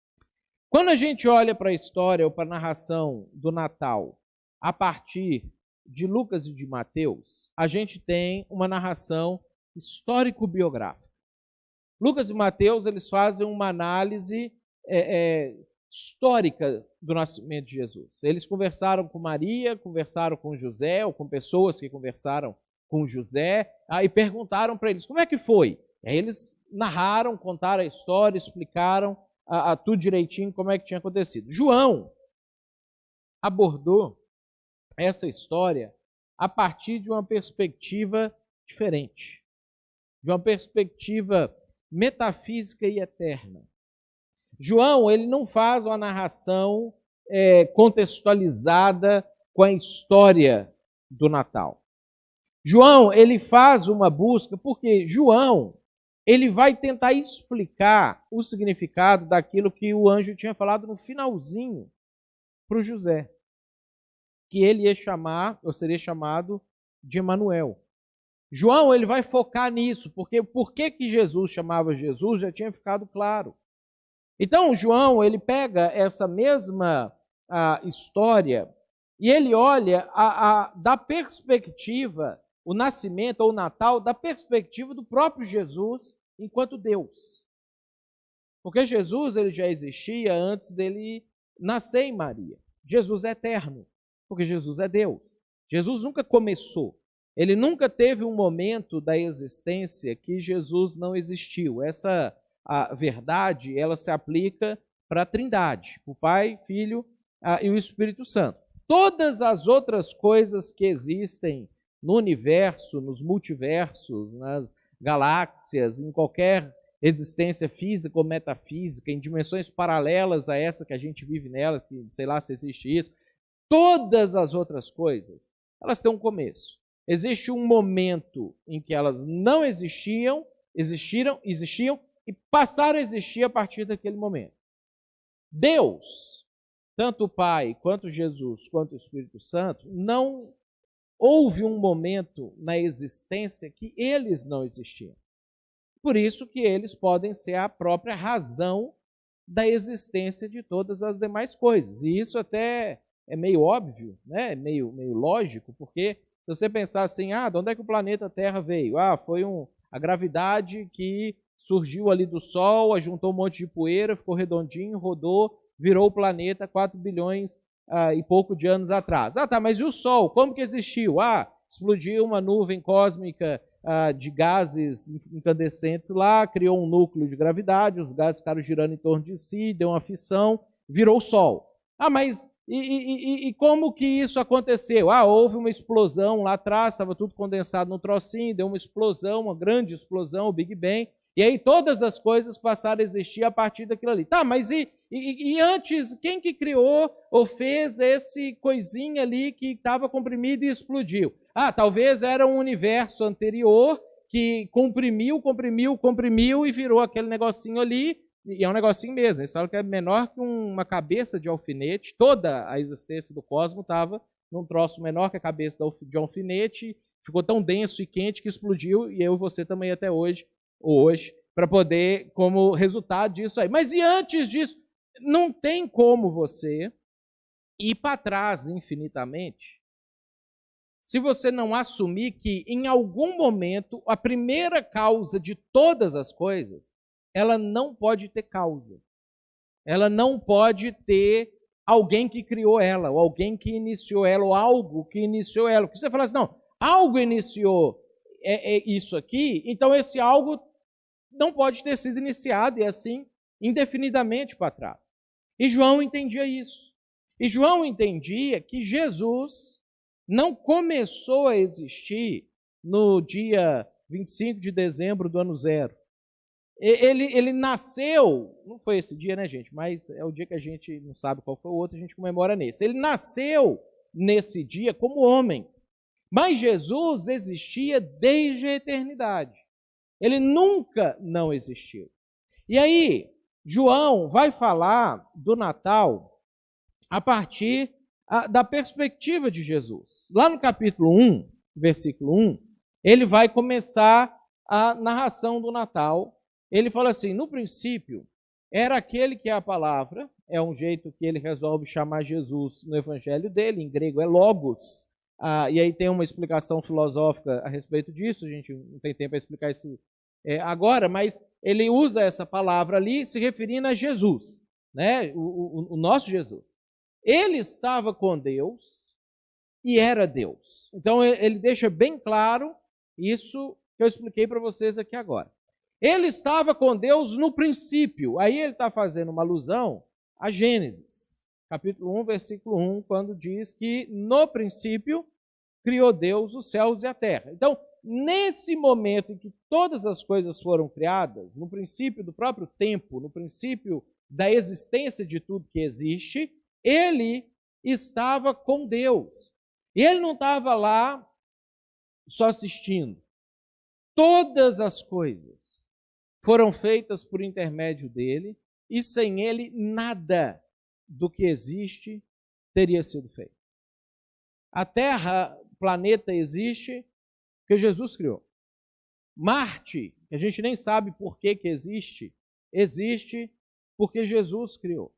Quando a gente olha para a história ou para a narração do Natal a partir de Lucas e de Mateus, a gente tem uma narração histórico-biográfica. Lucas e Mateus, eles fazem uma análise histórica do nascimento de Jesus. Eles conversaram com Maria, conversaram com José, ou com pessoas que conversaram com José, e perguntaram para eles, como é que foi? Aí eles narraram, contaram a história, explicaram tudo direitinho como é que tinha acontecido. João abordou essa história a partir de uma perspectiva diferente, de uma perspectiva metafísica e eterna. João, ele não faz uma narração contextualizada com a história do Natal. João, ele faz uma busca, porque João, ele vai tentar explicar o significado daquilo que o anjo tinha falado no finalzinho para o José, que ele ia chamar, ou seria chamado de Emanuel. João, ele vai focar nisso, porque por que Jesus chamava Jesus já tinha ficado claro. Então, João, ele pega essa mesma história e ele olha da perspectiva, o nascimento ou o Natal, da perspectiva do próprio Jesus enquanto Deus. Porque Jesus, ele já existia antes dele nascer em Maria. Jesus é eterno, porque Jesus é Deus. Jesus nunca começou. Ele nunca teve um momento da existência que Jesus não existiu. Essa verdade, ela se aplica para a Trindade, o Pai, Filho e o Espírito Santo. Todas as outras coisas que existem no universo, nos multiversos, nas galáxias, em qualquer existência física ou metafísica, em dimensões paralelas a essa que a gente vive nela, que sei lá se existe isso, todas as outras coisas, elas têm um começo. Existe um momento em que elas não existiam e passaram a existir a partir daquele momento. Deus, tanto o Pai, quanto Jesus, quanto o Espírito Santo, não houve um momento na existência que eles não existiam. Por isso que eles podem ser a própria razão da existência de todas as demais coisas. E isso até é meio óbvio, né? meio lógico, porque se você pensar assim, de onde é que o planeta Terra veio? Foi a gravidade que surgiu ali do Sol, juntou um monte de poeira, ficou redondinho, rodou, virou o planeta 4 bilhões e pouco de anos atrás. Mas e o Sol? Como que existiu? explodiu uma nuvem cósmica de gases incandescentes lá, criou um núcleo de gravidade, os gases ficaram girando em torno de si, deu uma fissão, virou o Sol. Mas e como que isso aconteceu? Houve uma explosão lá atrás, estava tudo condensado no trocinho, deu uma explosão, uma grande explosão, o Big Bang, e aí todas as coisas passaram a existir a partir daquilo ali. Mas e antes, quem que criou ou fez esse coisinha ali que estava comprimido e explodiu? Talvez era um universo anterior que comprimiu e virou aquele negocinho ali, e é um negocinho mesmo. Eles falam que é menor que uma cabeça de alfinete. Toda a existência do cosmos estava num troço menor que a cabeça de alfinete, ficou tão denso e quente que explodiu, e eu e você também até hoje, para poder, como resultado disso aí. Mas e antes disso? Não tem como você ir para trás infinitamente se você não assumir que, em algum momento, a primeira causa de todas as coisas, ela não pode ter causa. Ela não pode ter alguém que criou ela, ou alguém que iniciou ela, ou algo que iniciou ela. Porque você fala assim, não, algo iniciou isso aqui, então esse algo não pode ter sido iniciado, e assim, indefinidamente para trás. E João entendia isso. E João entendia que Jesus não começou a existir no dia 25 de dezembro do ano zero. Ele nasceu, não foi esse dia, né, gente? Mas é o dia que a gente não sabe qual foi o outro, a gente comemora nesse. Ele nasceu nesse dia como homem. Mas Jesus existia desde a eternidade. Ele nunca não existiu. E aí, João vai falar do Natal a partir da perspectiva de Jesus. Lá no capítulo 1, versículo 1, ele vai começar a narração do Natal. Ele fala assim, no princípio, era aquele que é a palavra, é um jeito que ele resolve chamar Jesus no evangelho dele, em grego é logos, e aí tem uma explicação filosófica a respeito disso, a gente não tem tempo para explicar isso agora, mas ele usa essa palavra ali se referindo a Jesus, né? O nosso Jesus. Ele estava com Deus e era Deus. Então ele deixa bem claro isso que eu expliquei para vocês aqui agora. Ele estava com Deus no princípio. Aí ele está fazendo uma alusão a Gênesis, capítulo 1, versículo 1, quando diz que no princípio criou Deus os céus e a terra. Então, nesse momento em que todas as coisas foram criadas, no princípio do próprio tempo, no princípio da existência de tudo que existe, ele estava com Deus. E ele não estava lá só assistindo. Todas as coisas foram feitas por intermédio dele, e sem ele nada do que existe teria sido feito. A Terra, o planeta existe porque Jesus criou. Marte, que a gente nem sabe por que existe, existe porque Jesus criou.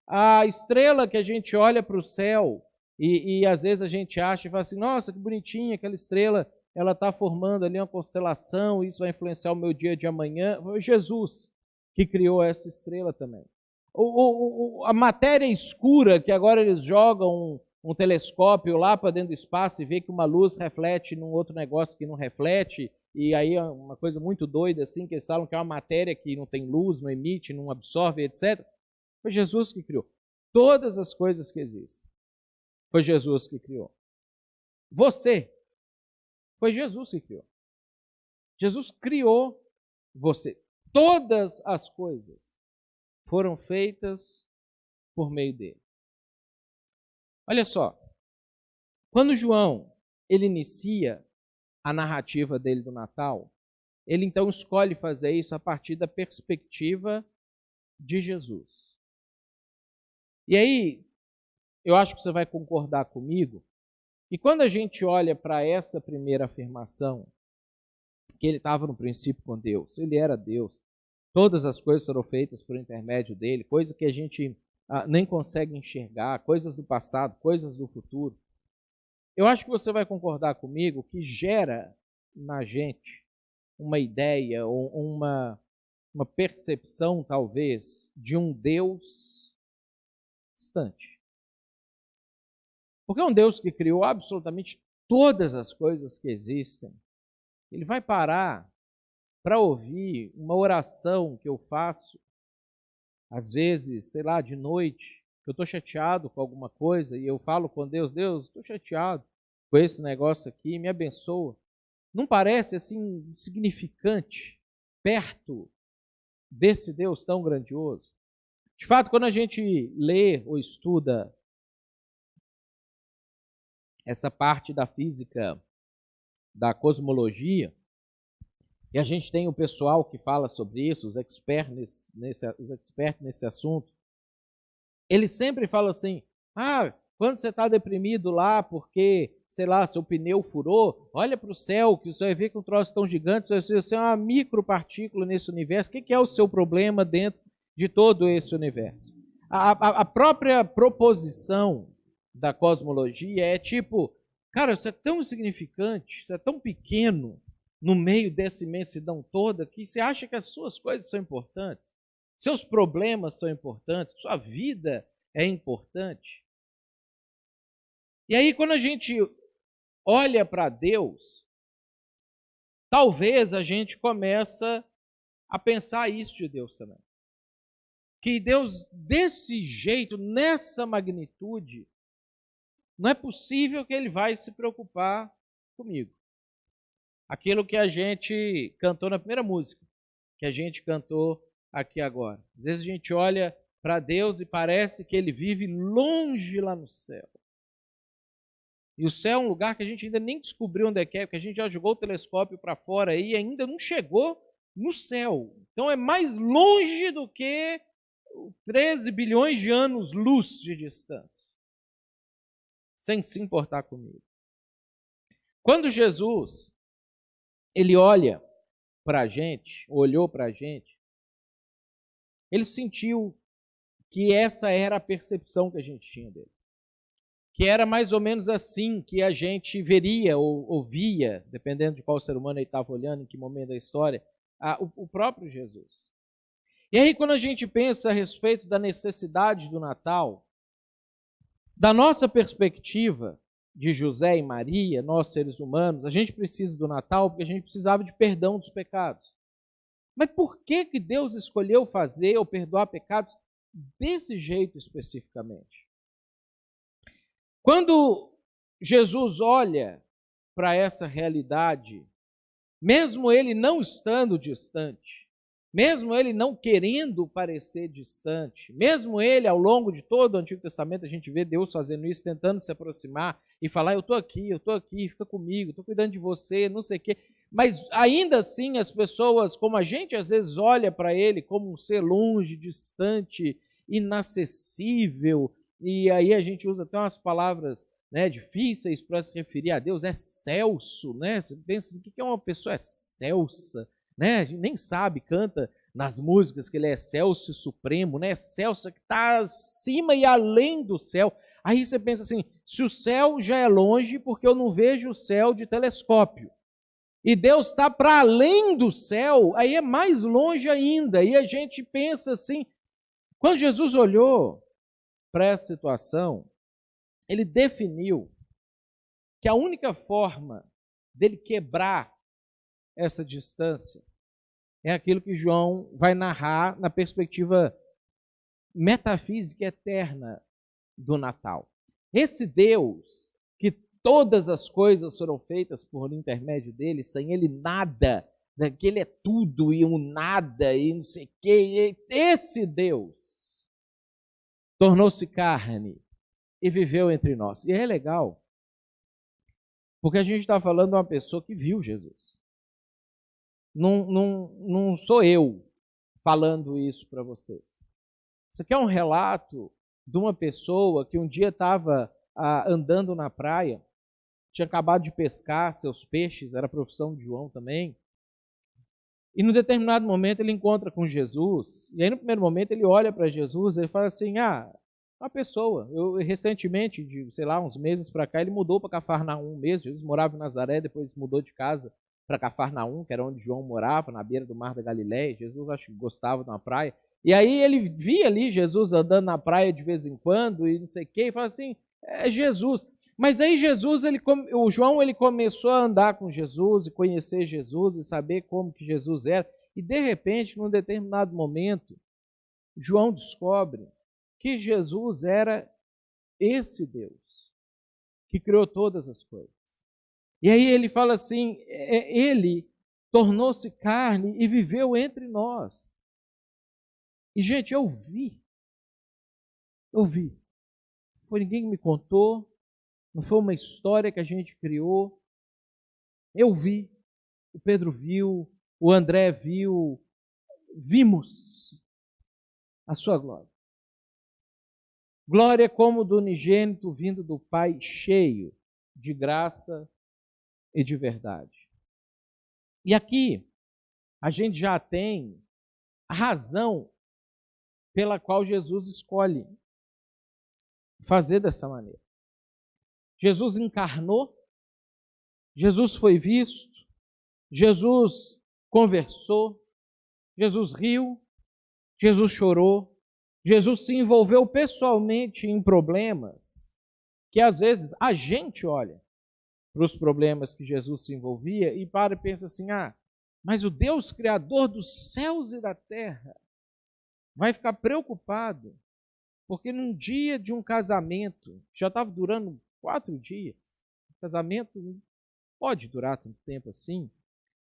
A estrela que a gente olha para o céu e às vezes a gente acha e fala assim, nossa, que bonitinha aquela estrela, ela está formando ali uma constelação, isso vai influenciar o meu dia de amanhã. Foi Jesus que criou essa estrela também. A matéria escura, que agora eles jogam um telescópio lá para dentro do espaço e vê que uma luz reflete num outro negócio que não reflete, e aí é uma coisa muito doida assim, que eles falam que é uma matéria que não tem luz, não emite, não absorve, etc. Foi Jesus que criou. Todas as coisas que existem, foi Jesus que criou. Você, foi Jesus que criou. Jesus criou você. Todas as coisas foram feitas por meio dele. Olha só, quando João ele inicia a narrativa dele do Natal, ele então escolhe fazer isso a partir da perspectiva de Jesus. E aí, eu acho que você vai concordar comigo, e quando a gente olha para essa primeira afirmação, que ele estava no princípio com Deus, ele era Deus, todas as coisas foram feitas por intermédio dele, coisa que a gente nem consegue enxergar, coisas do passado, coisas do futuro. Eu acho que você vai concordar comigo que gera na gente uma ideia ou uma percepção, talvez, de um Deus distante. Porque é um Deus que criou absolutamente todas as coisas que existem, ele vai parar para ouvir uma oração que eu faço, às vezes, sei lá, de noite, que eu estou chateado com alguma coisa e eu falo com Deus, Deus, estou chateado com esse negócio aqui, me abençoa. Não parece assim insignificante perto desse Deus tão grandioso? De fato, quando a gente lê ou estuda essa parte da física, da cosmologia, e a gente tem o pessoal que fala sobre isso, os experts nesse assunto, eles sempre falam assim, quando você está deprimido lá porque, sei lá, seu pneu furou, olha para o céu, que você vai ver que um troço tão gigante, você é uma micropartícula nesse universo, o que é o seu problema dentro de todo esse universo? A própria proposição da cosmologia é tipo, cara, você é tão insignificante, você é tão pequeno no meio dessa imensidão toda que você acha que as suas coisas são importantes, seus problemas são importantes, sua vida é importante. E aí, quando a gente olha para Deus, talvez a gente começa a pensar isso de Deus também. Que Deus, desse jeito, nessa magnitude, não é possível que Ele vai se preocupar comigo. Aquilo que a gente cantou na primeira música, que a gente cantou aqui agora. Às vezes a gente olha para Deus e parece que Ele vive longe lá no céu. E o céu é um lugar que a gente ainda nem descobriu onde é que é, porque a gente já jogou o telescópio para fora aí e ainda não chegou no céu. Então é mais longe do que 13 bilhões de anos-luz de distância. Sem se importar comigo. Quando Jesus, ele olha para a gente, olhou para a gente, ele sentiu que essa era a percepção que a gente tinha dele. Que era mais ou menos assim que a gente veria ou ouvia, dependendo de qual ser humano ele estava olhando, em que momento da história, o próprio Jesus. E aí, quando a gente pensa a respeito da necessidade do Natal, da nossa perspectiva de José e Maria, nós seres humanos, a gente precisa do Natal porque a gente precisava de perdão dos pecados. Mas por que Deus escolheu fazer ou perdoar pecados desse jeito especificamente? Quando Jesus olha para essa realidade, mesmo ele não estando distante, mesmo ele não querendo parecer distante, mesmo ele, ao longo de todo o Antigo Testamento, a gente vê Deus fazendo isso, tentando se aproximar e falar, eu estou aqui, fica comigo, estou cuidando de você, não sei o quê. Mas ainda assim as pessoas, como a gente às vezes olha para ele como um ser longe, distante, inacessível, e aí a gente usa até umas palavras, né, difíceis para se referir a Deus, excelso, né? Você pensa assim, o que é uma pessoa excelsa? Né? A gente nem sabe, canta nas músicas que ele é excelso e supremo, né? Excelso que está acima e além do céu. Aí você pensa assim, se o céu já é longe, porque eu não vejo o céu de telescópio, e Deus está para além do céu, aí é mais longe ainda. E a gente pensa assim, quando Jesus olhou para essa situação, ele definiu que a única forma dele quebrar essa distância é aquilo que João vai narrar na perspectiva metafísica eterna do Natal. Esse Deus, que todas as coisas foram feitas por intermédio dele, sem ele nada, que ele é tudo e um nada e não sei o quê, esse Deus tornou-se carne e viveu entre nós. E é legal, porque a gente está falando de uma pessoa que viu Jesus. Não sou eu falando isso para vocês. Isso aqui é um relato de uma pessoa que um dia estava andando na praia, tinha acabado de pescar seus peixes, era a profissão de João também, e num determinado momento ele encontra com Jesus, e aí no primeiro momento ele olha para Jesus e ele fala assim, uma pessoa, eu recentemente, sei lá, uns meses para cá, ele mudou para Cafarnaum mesmo, Jesus morava em Nazaré, depois mudou de casa para Cafarnaum, que era onde João morava, na beira do mar da Galileia. Jesus acho que gostava de uma praia, e aí ele via ali Jesus andando na praia de vez em quando, e não sei o quê, e fala assim, é Jesus. Mas aí o João ele começou a andar com Jesus e conhecer Jesus e saber como que Jesus era. E de repente, num determinado momento, João descobre que Jesus era esse Deus que criou todas as coisas. E aí ele fala assim, ele tornou-se carne e viveu entre nós. E gente, eu vi. Foi ninguém que me contou, não foi uma história que a gente criou. Eu vi, o Pedro viu, o André viu, vimos a sua glória. Glória como do unigênito vindo do Pai, cheio de graça e de verdade. E aqui a gente já tem a razão pela qual Jesus escolhe fazer dessa maneira. Jesus encarnou, Jesus foi visto, Jesus conversou, Jesus riu, Jesus chorou, Jesus se envolveu pessoalmente em problemas que às vezes a gente olha para os problemas que Jesus se envolvia e para e pensa assim, mas o Deus Criador dos céus e da terra vai ficar preocupado porque num dia de um casamento, já estava durando 4 dias, o casamento não pode durar tanto tempo assim,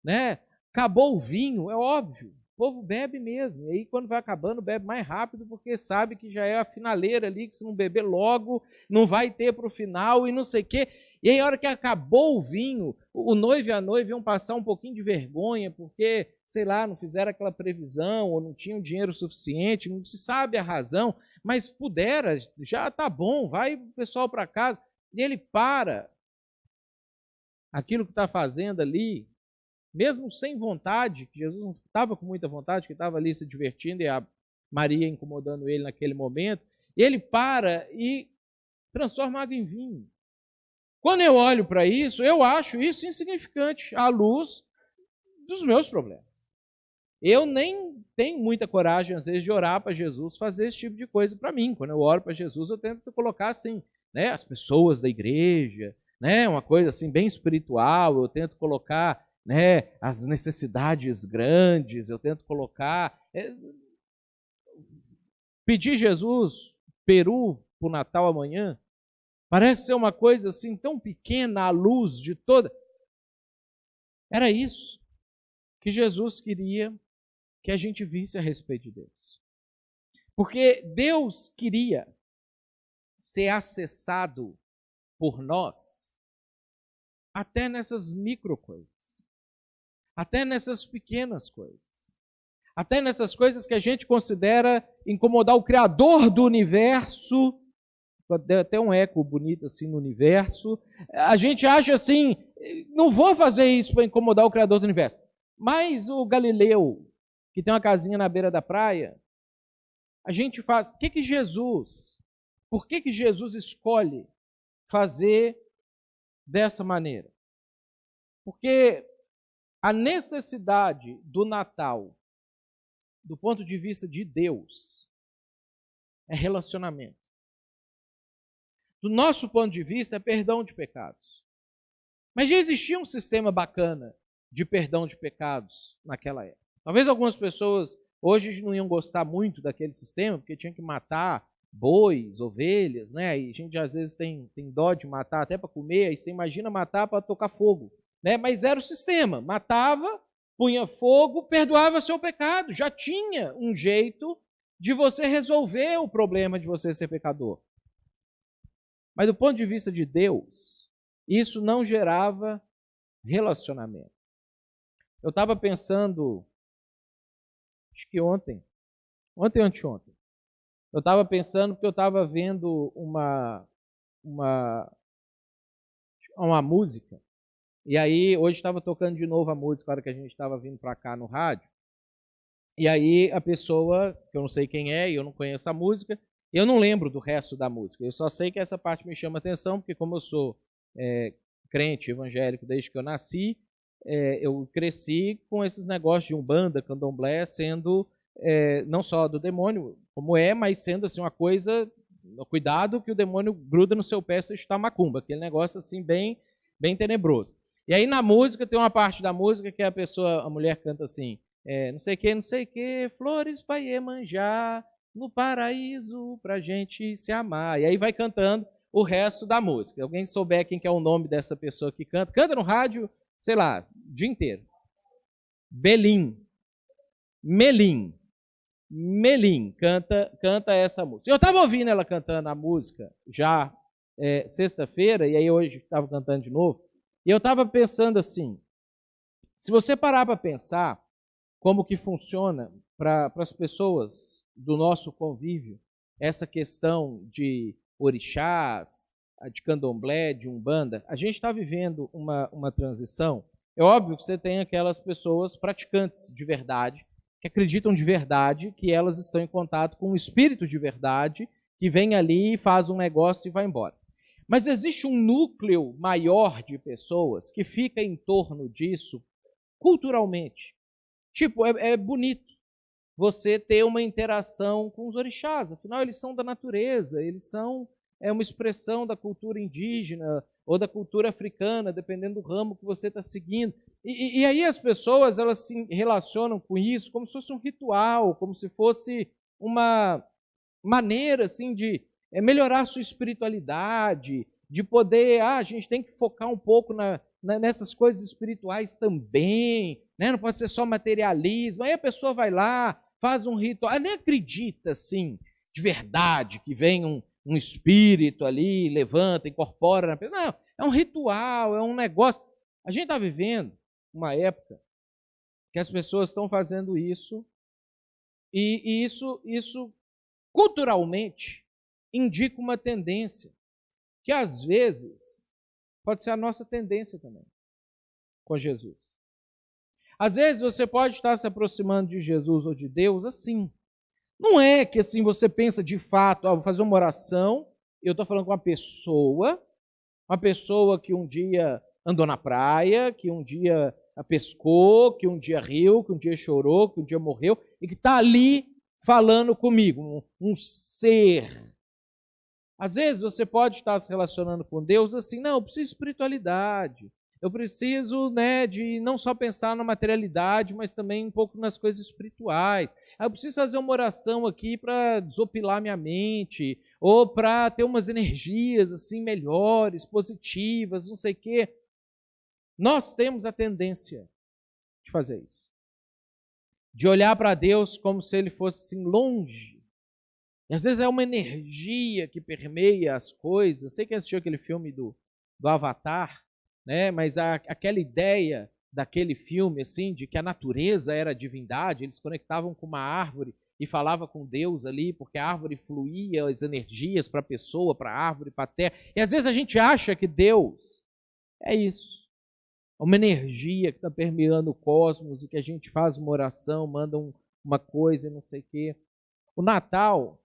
né? Acabou o vinho, é óbvio, o povo bebe mesmo, e aí quando vai acabando, bebe mais rápido, porque sabe que já é a finaleira ali, que se não beber logo, não vai ter para o final e não sei o quê. E aí, a hora que acabou o vinho, o noivo e a noiva iam passar um pouquinho de vergonha, porque, sei lá, não fizeram aquela previsão, ou não tinham dinheiro suficiente, não se sabe a razão, mas pudera, já tá bom, vai o pessoal para casa. E ele para aquilo que está fazendo ali, mesmo sem vontade, que Jesus não estava com muita vontade, que estava ali se divertindo e a Maria incomodando ele naquele momento, ele para e transforma água em vinho. Quando eu olho para isso, eu acho isso insignificante à luz dos meus problemas. Eu nem tenho muita coragem, às vezes, de orar para Jesus fazer esse tipo de coisa para mim. Quando eu oro para Jesus, eu tento colocar assim, né, as pessoas da igreja, né, uma coisa assim bem espiritual, eu tento colocar, né, as necessidades grandes, eu tento colocar... Pedir Jesus peru para o Natal amanhã, parece ser uma coisa assim tão pequena à luz de toda... Era isso que Jesus queria que a gente visse a respeito de Deus. Porque Deus queria ser acessado por nós até nessas micro coisas, até nessas pequenas coisas, até nessas coisas que a gente considera incomodar o Criador do universo. Deu até um eco bonito assim no universo. A gente acha assim, não vou fazer isso para incomodar o Criador do universo. Mas o Galileu, que tem uma casinha na beira da praia, a gente faz... Por que Jesus escolhe fazer dessa maneira? Porque a necessidade do Natal, do ponto de vista de Deus, é relacionamento. Do nosso ponto de vista, é perdão de pecados. Mas já existia um sistema bacana de perdão de pecados naquela época. Talvez algumas pessoas hoje não iam gostar muito daquele sistema, porque tinham que matar bois, ovelhas, né? E a gente às vezes tem dó de matar até para comer, aí você imagina matar para tocar fogo, né? Mas era o sistema, matava, punha fogo, perdoava seu pecado, já tinha um jeito de você resolver o problema de você ser pecador. Mas do ponto de vista de Deus, isso não gerava relacionamento. Eu estava pensando, acho que ontem ou anteontem, eu estava pensando porque eu estava vendo uma música, e aí hoje estava tocando de novo a música na hora que a gente estava vindo para cá no rádio, e aí a pessoa, que eu não sei quem é e eu não conheço a música, eu não lembro do resto da música, eu só sei que essa parte me chama atenção, porque como eu sou crente evangélico desde que eu nasci, eu cresci com esses negócios de umbanda, candomblé, sendo não só do demônio, como mas sendo assim uma coisa Cuidado que o demônio gruda no seu pé se chutar macumba, aquele negócio assim bem, bem tenebroso. E aí na música tem uma parte da música que a mulher canta assim, não sei o que, flores para Iemanjá, no paraíso pra gente se amar. E aí vai cantando o resto da música. Alguém souber quem que é o nome dessa pessoa que canta no rádio, sei lá, o dia inteiro. Melim, canta essa música. Eu estava ouvindo ela cantando a música já sexta-feira, e aí hoje estava cantando de novo, e eu estava pensando assim, se você parar para pensar como que funciona para as pessoas do nosso convívio, essa questão de orixás, de candomblé, de umbanda, a gente está vivendo uma transição. É óbvio que você tem aquelas pessoas praticantes de verdade, que acreditam de verdade que elas estão em contato com um espírito de verdade, que vem ali, faz um negócio e vai embora. Mas existe um núcleo maior de pessoas que fica em torno disso culturalmente. Tipo, é bonito você ter uma interação com os orixás, afinal eles são da natureza, eles são uma expressão da cultura indígena ou da cultura africana, dependendo do ramo que você está seguindo. E aí as pessoas elas se relacionam com isso como se fosse um ritual, como se fosse uma maneira assim, de melhorar a sua espiritualidade, de poder, a gente tem que focar um pouco nessas coisas espirituais também, né? Não pode ser só materialismo. Aí a pessoa vai lá, faz um ritual, ela nem acredita assim, de verdade, que vem um espírito ali, levanta, incorpora na pessoa. Não, é um ritual, é um negócio. A gente está vivendo uma época que as pessoas estão fazendo isso, e isso culturalmente indica uma tendência, que às vezes pode ser a nossa tendência também com Jesus. Às vezes você pode estar se aproximando de Jesus ou de Deus assim. Não é que assim você pensa de fato, vou fazer uma oração, eu estou falando com uma pessoa que um dia andou na praia, que um dia pescou, que um dia riu, que um dia chorou, que um dia morreu, e que está ali falando comigo, um ser. Às vezes você pode estar se relacionando com Deus assim, não, eu preciso de espiritualidade, eu preciso de não só pensar na materialidade, mas também um pouco nas coisas espirituais. Eu preciso fazer uma oração aqui para desopilar minha mente, ou para ter umas energias assim melhores, positivas, não sei o quê. Nós temos a tendência de fazer isso. De olhar para Deus como se Ele fosse assim longe. E às vezes é uma energia que permeia as coisas. Eu sei que assistiu aquele filme do Avatar, né? Mas aquela ideia daquele filme, assim, de que a natureza era a divindade, eles conectavam com uma árvore e falava com Deus ali, porque a árvore fluía as energias para a pessoa, para a árvore, para a terra. E às vezes a gente acha que Deus é isso. Uma energia que está permeando o cosmos e que a gente faz uma oração, manda uma coisa e não sei o quê. O Natal,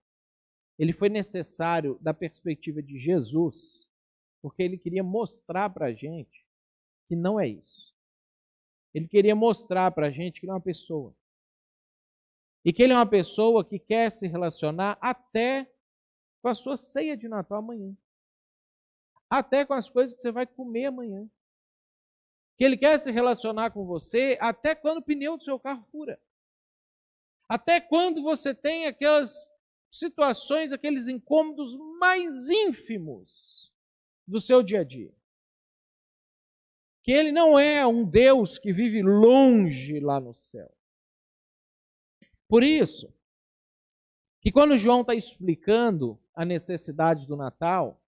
ele foi necessário da perspectiva de Jesus, porque ele queria mostrar para a gente que não é isso. Ele queria mostrar para a gente que ele é uma pessoa. E que ele é uma pessoa que quer se relacionar até com a sua ceia de Natal amanhã. Até com as coisas que você vai comer amanhã. Que ele quer se relacionar com você até quando o pneu do seu carro fura. Até quando você tem aquelas situações, aqueles incômodos mais ínfimos do seu dia a dia. Que ele não é um Deus que vive longe lá no céu. Por isso, que quando João está explicando a necessidade do Natal,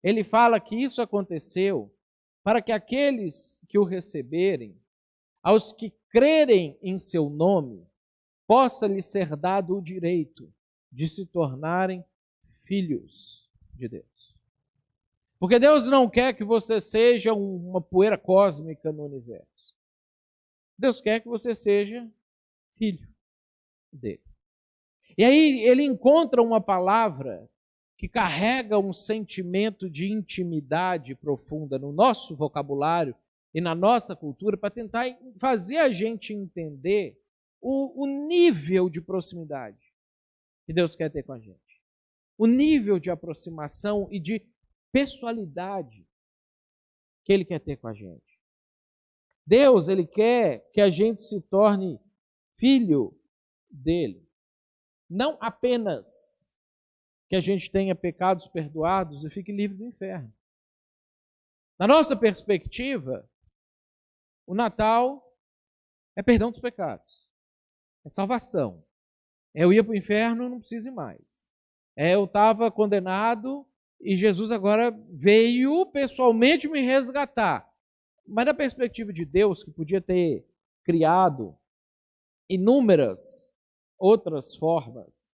ele fala que isso aconteceu para que aqueles que o receberem, aos que crerem em seu nome, possa lhes ser dado o direito de se tornarem filhos de Deus. Porque Deus não quer que você seja uma poeira cósmica no universo. Deus quer que você seja filho dele. E aí ele encontra uma palavra que carrega um sentimento de intimidade profunda no nosso vocabulário e na nossa cultura para tentar fazer a gente entender o nível de proximidade que Deus quer ter com a gente. o nível de aproximação e de pessoalidade que Ele quer ter com a gente. Deus, Ele quer que a gente se torne filho dEle. Não apenas que a gente tenha pecados perdoados e fique livre do inferno. Na nossa perspectiva, o Natal é perdão dos pecados, é salvação. Eu ia para o inferno, não preciso ir mais. Eu estava condenado e Jesus agora veio pessoalmente me resgatar. Mas da perspectiva de Deus, que podia ter criado inúmeras outras formas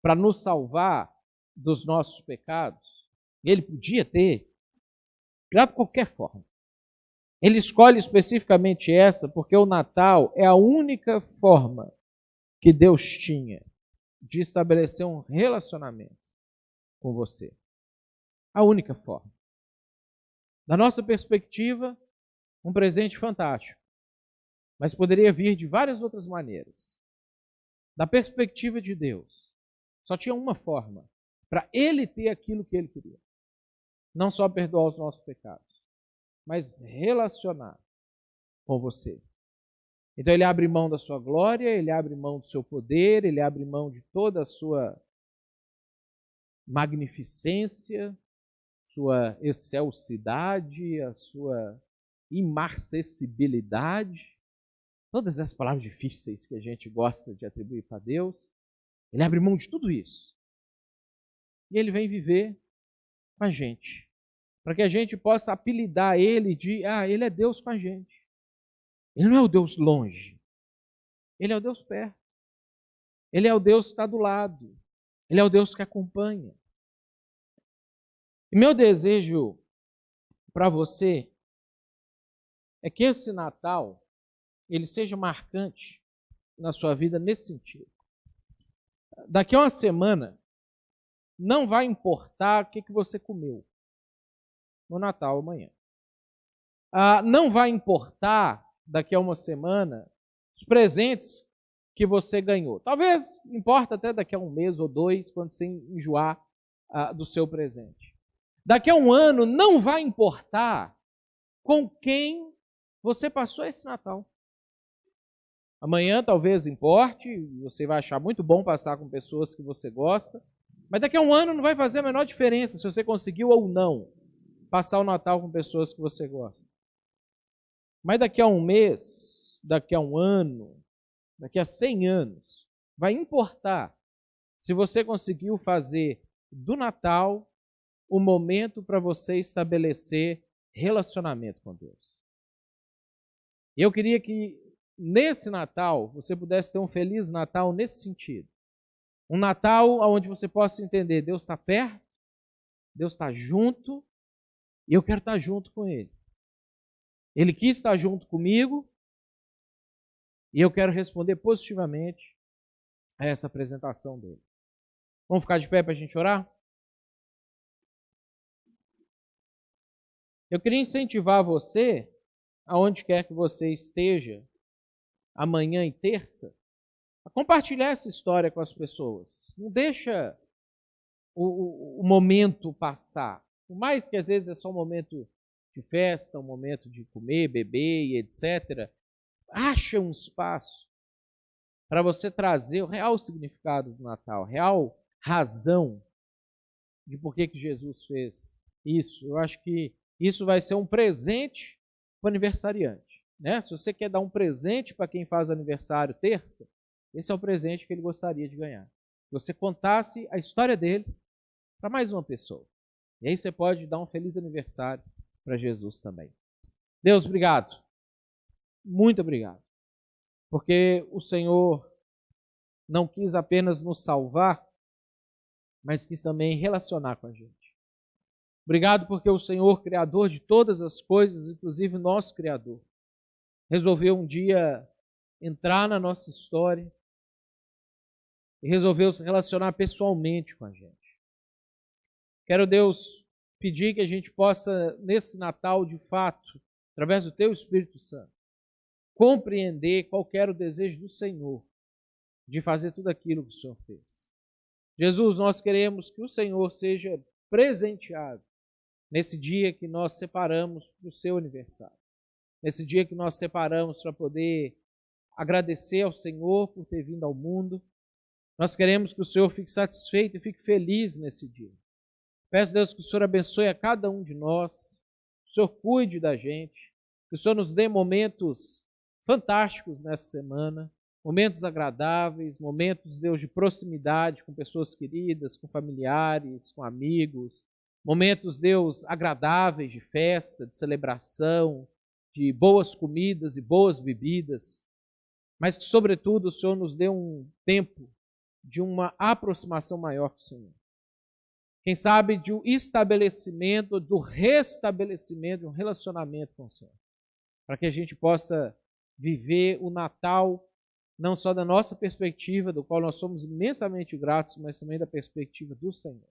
para nos salvar dos nossos pecados, Ele podia ter criado qualquer forma. Ele escolhe especificamente essa porque o Natal é a única forma que Deus tinha de estabelecer um relacionamento com você. A única forma. Da nossa perspectiva, um presente fantástico, mas poderia vir de várias outras maneiras. Da perspectiva de Deus, só tinha uma forma para Ele ter aquilo que Ele queria. Não só perdoar os nossos pecados, mas relacionar com você. Então Ele abre mão da sua glória, Ele abre mão do seu poder, Ele abre mão de toda a sua magnificência, sua excelsidade, a sua imarcessibilidade, todas essas palavras difíceis que a gente gosta de atribuir para Deus. Ele abre mão de tudo isso. E Ele vem viver com a gente, para que a gente possa apelidar Ele de, Ele é Deus com a gente. Ele não é o Deus longe, Ele é o Deus perto. Ele é o Deus que está do lado, Ele é o Deus que acompanha. E meu desejo para você é que esse Natal ele seja marcante na sua vida nesse sentido. Daqui a uma semana, não vai importar o que você comeu no Natal amanhã. Não vai importar daqui a uma semana os presentes que você ganhou. Talvez importa até daqui a um mês ou dois, quando você enjoar do seu presente. Daqui a um ano não vai importar com quem você passou esse Natal. Amanhã talvez importe, você vai achar muito bom passar com pessoas que você gosta, mas daqui a um ano não vai fazer a menor diferença se você conseguiu ou não passar o Natal com pessoas que você gosta. Mas daqui a um mês, daqui a um ano, daqui a 100 anos, vai importar se você conseguiu fazer do Natal o momento para você estabelecer relacionamento com Deus. Eu queria que nesse Natal você pudesse ter um feliz Natal nesse sentido. Um Natal onde você possa entender, Deus está perto, Deus está junto, e eu quero estar junto com Ele. Ele quis estar junto comigo, e eu quero responder positivamente a essa apresentação dele. Vamos ficar de pé para a gente orar? Eu queria incentivar você, aonde quer que você esteja, amanhã e terça, a compartilhar essa história com as pessoas. Não deixa o momento passar. Por mais que às vezes é só um momento de festa, um momento de comer, beber e etc., acha um espaço para você trazer o real significado do Natal, a real razão de por que Jesus fez isso. Eu acho que isso vai ser um presente para o aniversariante. Né? Se você quer dar um presente para quem faz aniversário terça, esse é o presente que ele gostaria de ganhar. Que você contasse a história dele para mais uma pessoa. E aí você pode dar um feliz aniversário para Jesus também. Deus, obrigado. Muito obrigado. Porque o Senhor não quis apenas nos salvar, mas quis também relacionar com a gente. Obrigado porque o Senhor, Criador de todas as coisas, inclusive nosso Criador, resolveu um dia entrar na nossa história e resolveu se relacionar pessoalmente com a gente. Quero, Deus, pedir que a gente possa, nesse Natal, de fato, através do Teu Espírito Santo, compreender qual era o desejo do Senhor de fazer tudo aquilo que o Senhor fez. Jesus, nós queremos que o Senhor seja presenteado nesse dia que nós separamos para o seu aniversário. Nesse dia que nós separamos para poder agradecer ao Senhor por ter vindo ao mundo. Nós queremos que o Senhor fique satisfeito e fique feliz nesse dia. Peço, Deus, que o Senhor abençoe a cada um de nós, que o Senhor cuide da gente, que o Senhor nos dê momentos fantásticos nessa semana, momentos agradáveis, momentos, Deus, de proximidade com pessoas queridas, com familiares, com amigos, momentos, Deus, agradáveis de festa, de celebração, de boas comidas e boas bebidas, mas que, sobretudo, o Senhor nos dê um tempo de uma aproximação maior com o Senhor. Quem sabe de um estabelecimento, do restabelecimento de um relacionamento com o Senhor, para que a gente possa viver o Natal não só da nossa perspectiva, do qual nós somos imensamente gratos, mas também da perspectiva do Senhor.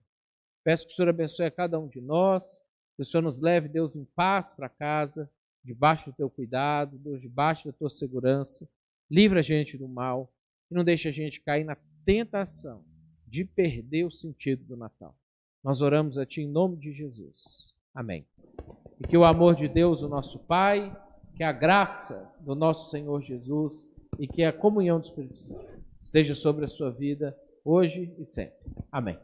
Peço que o Senhor abençoe a cada um de nós, que o Senhor nos leve, Deus, em paz para casa, debaixo do teu cuidado, Deus, debaixo da tua segurança. Livra a gente do mal e não deixa a gente cair na tentação de perder o sentido do Natal. Nós oramos a Ti em nome de Jesus. Amém. E que o amor de Deus, o nosso Pai, que a graça do nosso Senhor Jesus e que a comunhão do Espírito Santo esteja sobre a sua vida hoje e sempre. Amém.